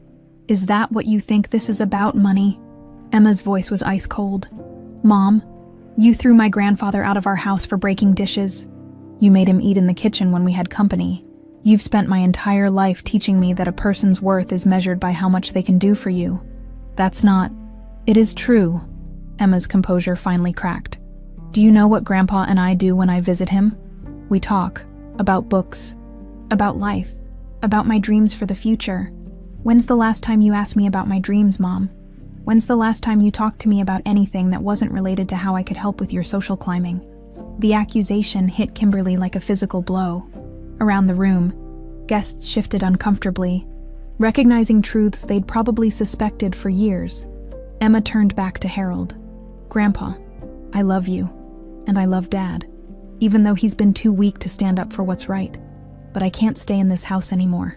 Is that what you think this is about, money? Emma's voice was ice cold. Mom, you threw my grandfather out of our house for breaking dishes. You made him eat in the kitchen when we had company. You've spent my entire life teaching me that a person's worth is measured by how much they can do for you. That's not... It is true. Emma's composure finally cracked. Do you know what Grandpa and I do when I visit him? We talk about books, about life, about my dreams for the future. When's the last time you asked me about my dreams, Mom? When's the last time you talked to me about anything that wasn't related to how I could help with your social climbing? The accusation hit Kimberly like a physical blow. Around the room, guests shifted uncomfortably, recognizing truths they'd probably suspected for years. Emma turned back to Harold. Grandpa, I love you, and I love Dad, even though he's been too weak to stand up for what's right. But I can't stay in this house anymore.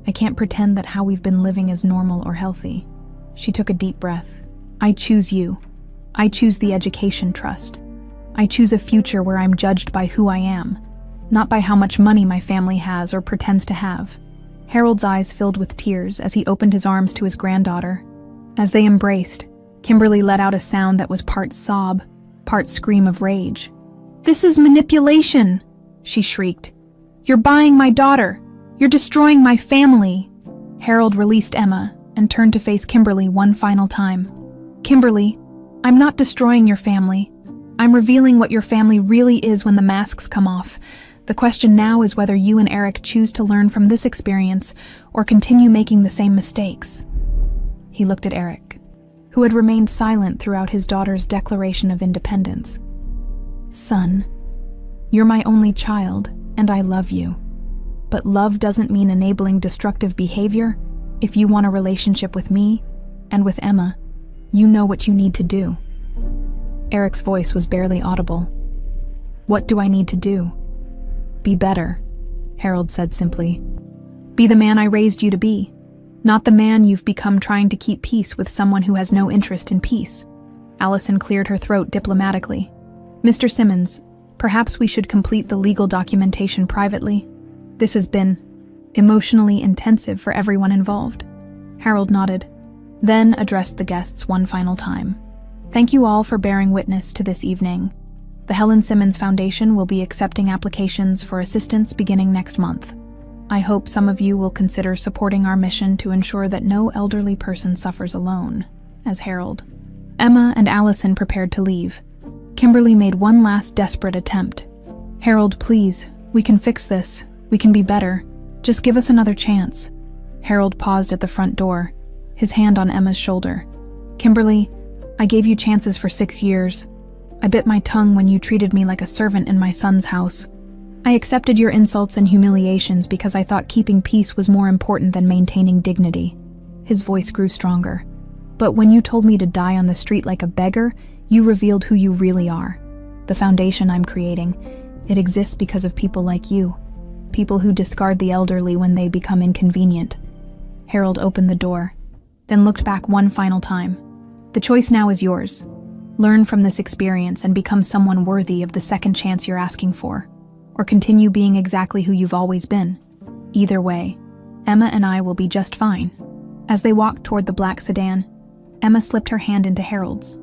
I can't pretend that how we've been living is normal or healthy. She took a deep breath. I choose you. I choose the education trust. I choose a future where I'm judged by who I am, not by how much money my family has or pretends to have. Harold's eyes filled with tears as he opened his arms to his granddaughter. As they embraced, Kimberly let out a sound that was part sob, part scream of rage. This is manipulation, she shrieked. You're buying my daughter. You're destroying my family. Harold released Emma and turned to face Kimberly one final time. Kimberly, I'm not destroying your family. I'm revealing what your family really is when the masks come off. The question now is whether you and Eric choose to learn from this experience or continue making the same mistakes. He looked at Eric, who who had remained silent throughout his daughter's declaration of independence. "Son, you're my only child, and I love you. But love doesn't mean enabling destructive behavior. If you want a relationship with me, and with Emma, you know what you need to do." Eric's voice was barely audible. "What do I need to do?" "Be better," Harold said simply. "Be the man I raised you to be, not the man you've become trying to keep peace with someone who has no interest in peace." Allison cleared her throat diplomatically. "Mr. Simmons, perhaps we should complete the legal documentation privately. This has been emotionally intensive for everyone involved." Harold nodded, then addressed the guests one final time. "Thank you all for bearing witness to this evening. The Helen Simmons Foundation will be accepting applications for assistance beginning next month. I hope some of you will consider supporting our mission to ensure that no elderly person suffers alone." As Harold, Emma, and Allison prepared to leave, Kimberly made one last desperate attempt. "Harold, please, we can fix this. We can be better. Just give us another chance." Harold paused at the front door, his hand on Emma's shoulder. "Kimberly, I gave you chances for 6 years. I bit my tongue when you treated me like a servant in my son's house. I accepted your insults and humiliations because I thought keeping peace was more important than maintaining dignity." His voice grew stronger. "But when you told me to die on the street like a beggar, you revealed who you really are. The foundation I'm creating, it exists because of people like you. People who discard the elderly when they become inconvenient." Harold opened the door, then looked back one final time. "The choice now is yours. Learn from this experience and become someone worthy of the second chance you're asking for, or continue being exactly who you've always been. Either way, Emma and I will be just fine." As they walked toward the black sedan, Emma slipped her hand into Harold's.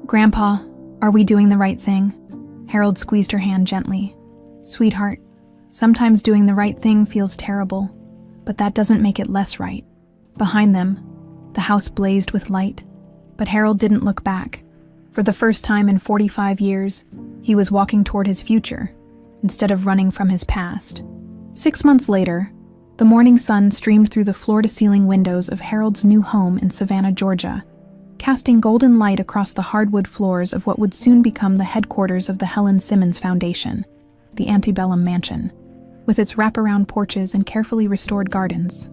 "Grandpa, are we doing the right thing?" Harold squeezed her hand gently. "Sweetheart, sometimes doing the right thing feels terrible, but that doesn't make it less right." Behind them, the house blazed with light, but Harold didn't look back. For the first time in 45 years, he was walking toward his future, instead of running from his past. 6 months later, the morning sun streamed through the floor-to-ceiling windows of Harold's new home in Savannah, Georgia, casting golden light across the hardwood floors of what would soon become the headquarters of the Helen Simmons Foundation, the antebellum mansion, with its wraparound porches and carefully restored gardens,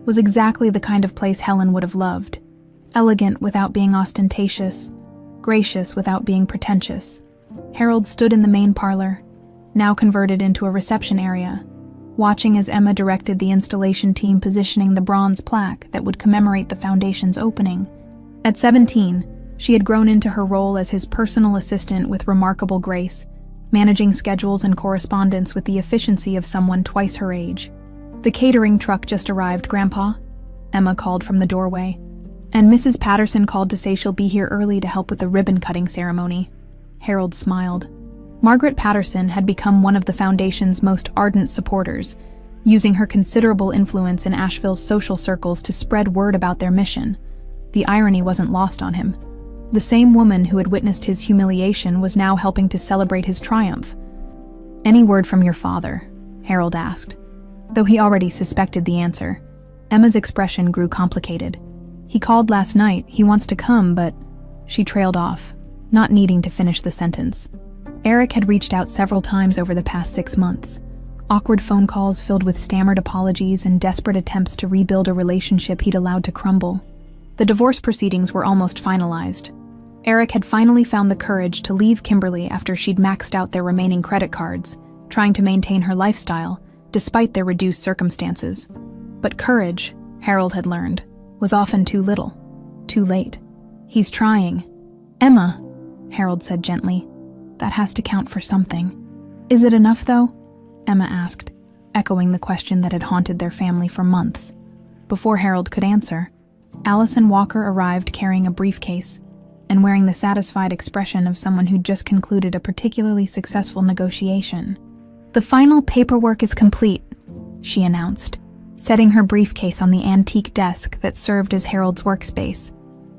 was exactly the kind of place Helen would have loved. Elegant without being ostentatious, gracious without being pretentious. Harold stood in the main parlor, now converted into a reception area, watching as Emma directed the installation team positioning the bronze plaque that would commemorate the foundation's opening. At 17, she had grown into her role as his personal assistant with remarkable grace, managing schedules and correspondence with the efficiency of someone twice her age. "The catering truck just arrived, Grandpa," Emma called from the doorway, "and Mrs. Patterson called to say she'll be here early to help with the ribbon-cutting ceremony." Harold smiled. Margaret Patterson had become one of the Foundation's most ardent supporters, using her considerable influence in Asheville's social circles to spread word about their mission. The irony wasn't lost on him. The same woman who had witnessed his humiliation was now helping to celebrate his triumph. "Any word from your father?" Harold asked. Though he already suspected the answer, Emma's expression grew complicated. "He called last night. He wants to come, but..." She trailed off, not needing to finish the sentence. Eric had reached out several times over the past 6 months. Awkward phone calls filled with stammered apologies and desperate attempts to rebuild a relationship he'd allowed to crumble. The divorce proceedings were almost finalized. Eric had finally found the courage to leave Kimberly after she'd maxed out their remaining credit cards, trying to maintain her lifestyle, despite their reduced circumstances. But courage, Harold had learned, was often too little, too late. "He's trying." "Emma," Harold said gently, "that has to count for something." "Is it enough, though?" Emma asked, echoing the question that had haunted their family for months. Before Harold could answer, Allison Walker arrived carrying a briefcase and wearing the satisfied expression of someone who'd just concluded a particularly successful negotiation. "The final paperwork is complete," she announced, setting her briefcase on the antique desk that served as Harold's workspace.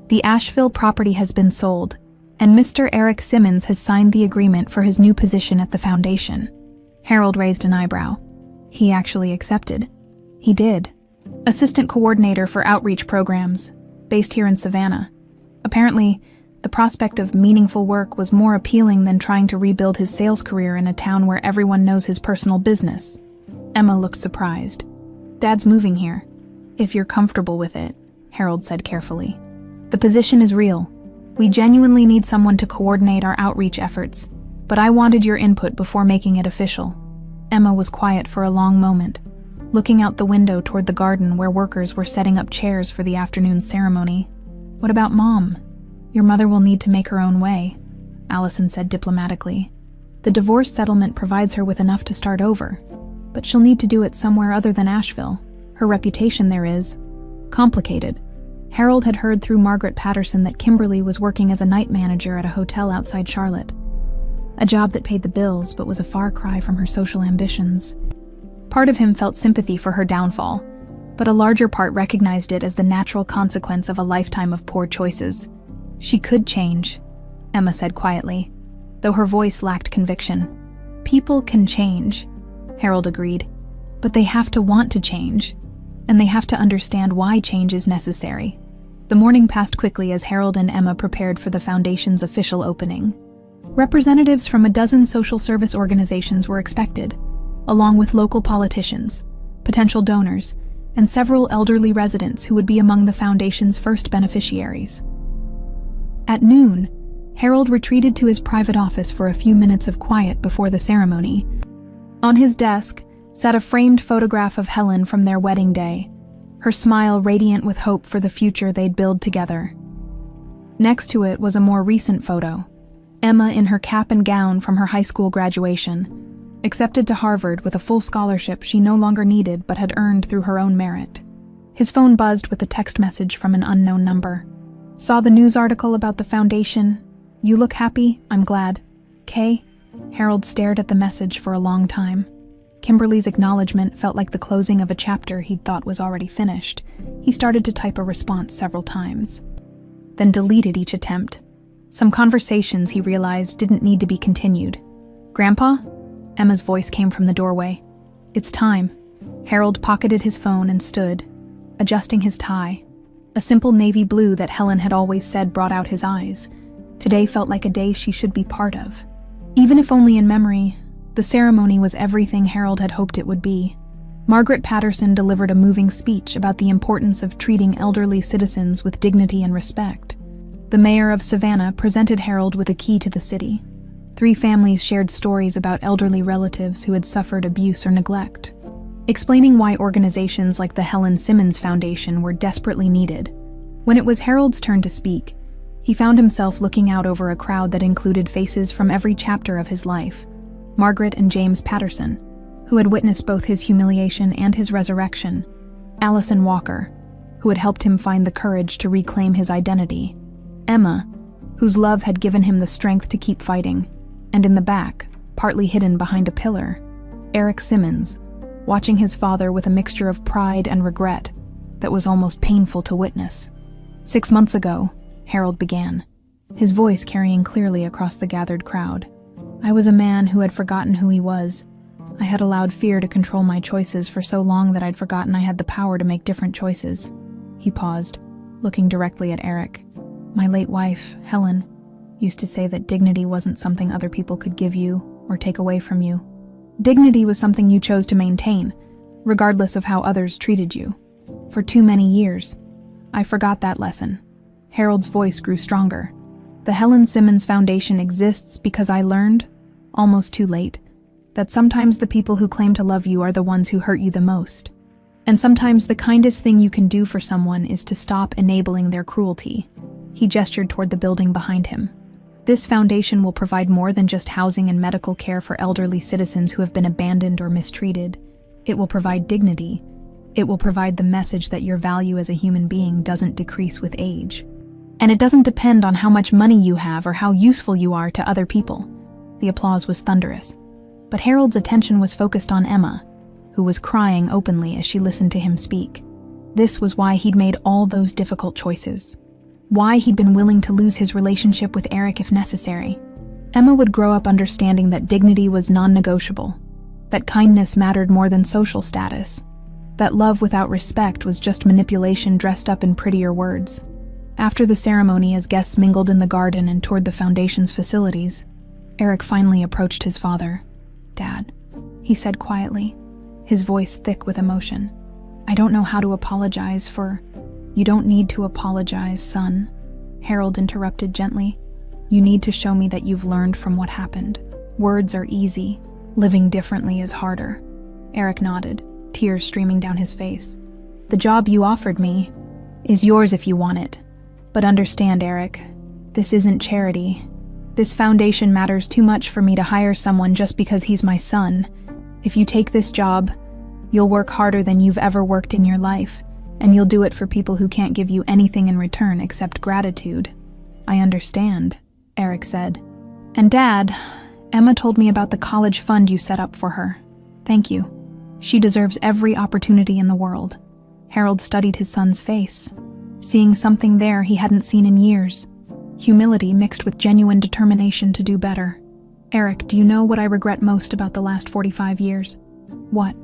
"The Asheville property has been sold, and Mr. Eric Simmons has signed the agreement for his new position at the foundation." Harold raised an eyebrow. He actually accepted. He did. Assistant coordinator for outreach programs, based here in Savannah. Apparently, the prospect of meaningful work was more appealing than trying to rebuild his sales career in a town where everyone knows his personal business. Emma looked surprised. "Dad's moving here. If you're comfortable with it," Harold said carefully. "The position is real. We genuinely need someone to coordinate our outreach efforts, but I wanted your input before making it official." Emma was quiet for a long moment, looking out the window toward the garden where workers were setting up chairs for the afternoon ceremony. "What about Mom? Your mother will need to make her own way," Allison said diplomatically. "The divorce settlement provides her with enough to start over, but she'll need to do it somewhere other than Asheville. Her reputation there is complicated." Harold had heard through Margaret Patterson that Kimberly was working as a night manager at a hotel outside Charlotte, a job that paid the bills but was a far cry from her social ambitions. Part of him felt sympathy for her downfall, but a larger part recognized it as the natural consequence of a lifetime of poor choices. "She could change," Emma said quietly, though her voice lacked conviction. "People can change," Harold agreed, "but they have to want to change, and they have to understand why change is necessary." The morning passed quickly as Harold and Emma prepared for the foundation's official opening. Representatives from a dozen social service organizations were expected, along with local politicians, potential donors, and several elderly residents who would be among the foundation's first beneficiaries. At noon, Harold retreated to his private office for a few minutes of quiet before the ceremony. On his desk sat a framed photograph of Helen from their wedding day, her smile radiant with hope for the future they'd build together. Next to it was a more recent photo, Emma in her cap and gown from her high school graduation, accepted to Harvard with a full scholarship she no longer needed but had earned through her own merit. His phone buzzed with a text message from an unknown number. "Saw the news article about the foundation. You look happy, I'm glad. Kay?" Harold stared at the message for a long time. Kimberly's acknowledgement felt like the closing of a chapter he'd thought was already finished. He started to type a response several times, then deleted each attempt. Some conversations, he realized, didn't need to be continued. "Grandpa?" Emma's voice came from the doorway. "It's time." Harold pocketed his phone and stood, adjusting his tie. A simple navy blue that Helen had always said brought out his eyes. Today felt like a day she should be part of. Even if only in memory, the ceremony was everything Harold had hoped it would be. Margaret Patterson delivered a moving speech about the importance of treating elderly citizens with dignity and respect. The mayor of Savannah presented Harold with a key to the city. 3 families shared stories about elderly relatives who had suffered abuse or neglect, explaining why organizations like the Helen Simmons Foundation were desperately needed. When it was Harold's turn to speak, he found himself looking out over a crowd that included faces from every chapter of his life. Margaret and James Patterson, who had witnessed both his humiliation and his resurrection. Allison Walker, who had helped him find the courage to reclaim his identity. Emma, whose love had given him the strength to keep fighting. And in the back, partly hidden behind a pillar, Eric Simmons, watching his father with a mixture of pride and regret that was almost painful to witness. 6 months ago, Harold began, his voice carrying clearly across the gathered crowd. "I was a man who had forgotten who he was. I had allowed fear to control my choices for so long that I'd forgotten I had the power to make different choices." He paused, looking directly at Eric. "My late wife, Helen, used to say that dignity wasn't something other people could give you or take away from you. Dignity was something you chose to maintain, regardless of how others treated you. For too many years, I forgot that lesson." Harold's voice grew stronger. "The Helen Simmons Foundation exists because I learned, almost too late, that sometimes the people who claim to love you are the ones who hurt you the most. And sometimes the kindest thing you can do for someone is to stop enabling their cruelty." He gestured toward the building behind him. "This foundation will provide more than just housing and medical care for elderly citizens who have been abandoned or mistreated. It will provide dignity. It will provide the message that your value as a human being doesn't decrease with age. And it doesn't depend on how much money you have or how useful you are to other people." The applause was thunderous, but Harold's attention was focused on Emma, who was crying openly as she listened to him speak. This was why he'd made all those difficult choices. Why he'd been willing to lose his relationship with Eric if necessary. Emma would grow up understanding that dignity was non-negotiable, that kindness mattered more than social status, that love without respect was just manipulation dressed up in prettier words. After the ceremony, as guests mingled in the garden and toured the foundation's facilities, Eric finally approached his father. "Dad," he said quietly, his voice thick with emotion. "I don't know how to apologize for—" "You don't need to apologize, son," Harold interrupted gently. "You need to show me that you've learned from what happened. Words are easy. Living differently is harder." Eric nodded, tears streaming down his face. "The job you offered me is yours if you want it. But understand, Eric, this isn't charity. This foundation matters too much for me to hire someone just because he's my son. If you take this job, you'll work harder than you've ever worked in your life, and you'll do it for people who can't give you anything in return except gratitude." "I understand," Eric said. "And Dad, Emma told me about the college fund you set up for her. Thank you. She deserves every opportunity in the world." Harold studied his son's face, seeing something there he hadn't seen in years. Humility mixed with genuine determination to do better. "Eric, do you know what I regret most about the last 45 years? "What?"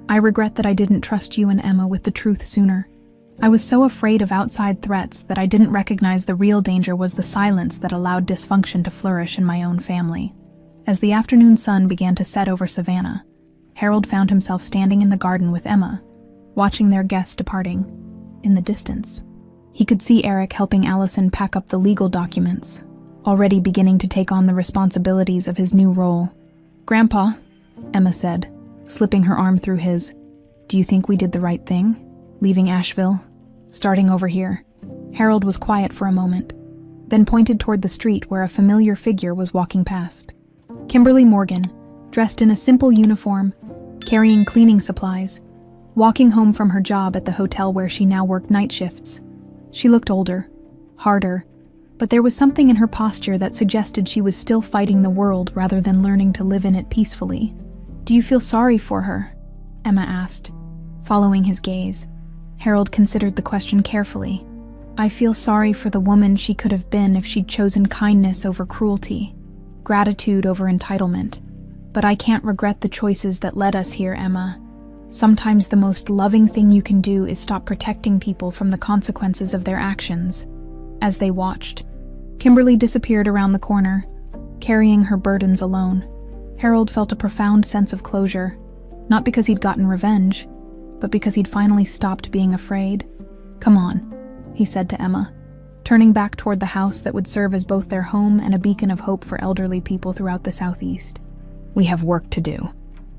"I regret that I didn't trust you and Emma with the truth sooner. I was so afraid of outside threats that I didn't recognize the real danger was the silence that allowed dysfunction to flourish in my own family." As the afternoon sun began to set over Savannah, Harold found himself standing in the garden with Emma, watching their guests departing. In the distance, he could see Eric helping Allison pack up the legal documents, already beginning to take on the responsibilities of his new role. "Grandpa," Emma said, slipping her arm through his, "do you think we did the right thing, leaving Asheville, starting over here?" Harold was quiet for a moment, then pointed toward the street where a familiar figure was walking past. Kimberly Morgan, dressed in a simple uniform, carrying cleaning supplies, walking home from her job at the hotel where she now worked night shifts. She looked older, harder, but there was something in her posture that suggested she was still fighting the world rather than learning to live in it peacefully. "Do you feel sorry for her?" Emma asked, following his gaze. Harold considered the question carefully. "I feel sorry for the woman she could have been if she'd chosen kindness over cruelty, gratitude over entitlement. But I can't regret the choices that led us here, Emma. Sometimes the most loving thing you can do is stop protecting people from the consequences of their actions." As they watched, Kimberly disappeared around the corner, carrying her burdens alone. Harold felt a profound sense of closure, not because he'd gotten revenge, but because he'd finally stopped being afraid. "Come on," he said to Emma, turning back toward the house that would serve as both their home and a beacon of hope for elderly people throughout the Southeast. "We have work to do."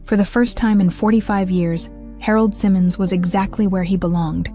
For the first time in 45 years, Harold Simmons was exactly where he belonged,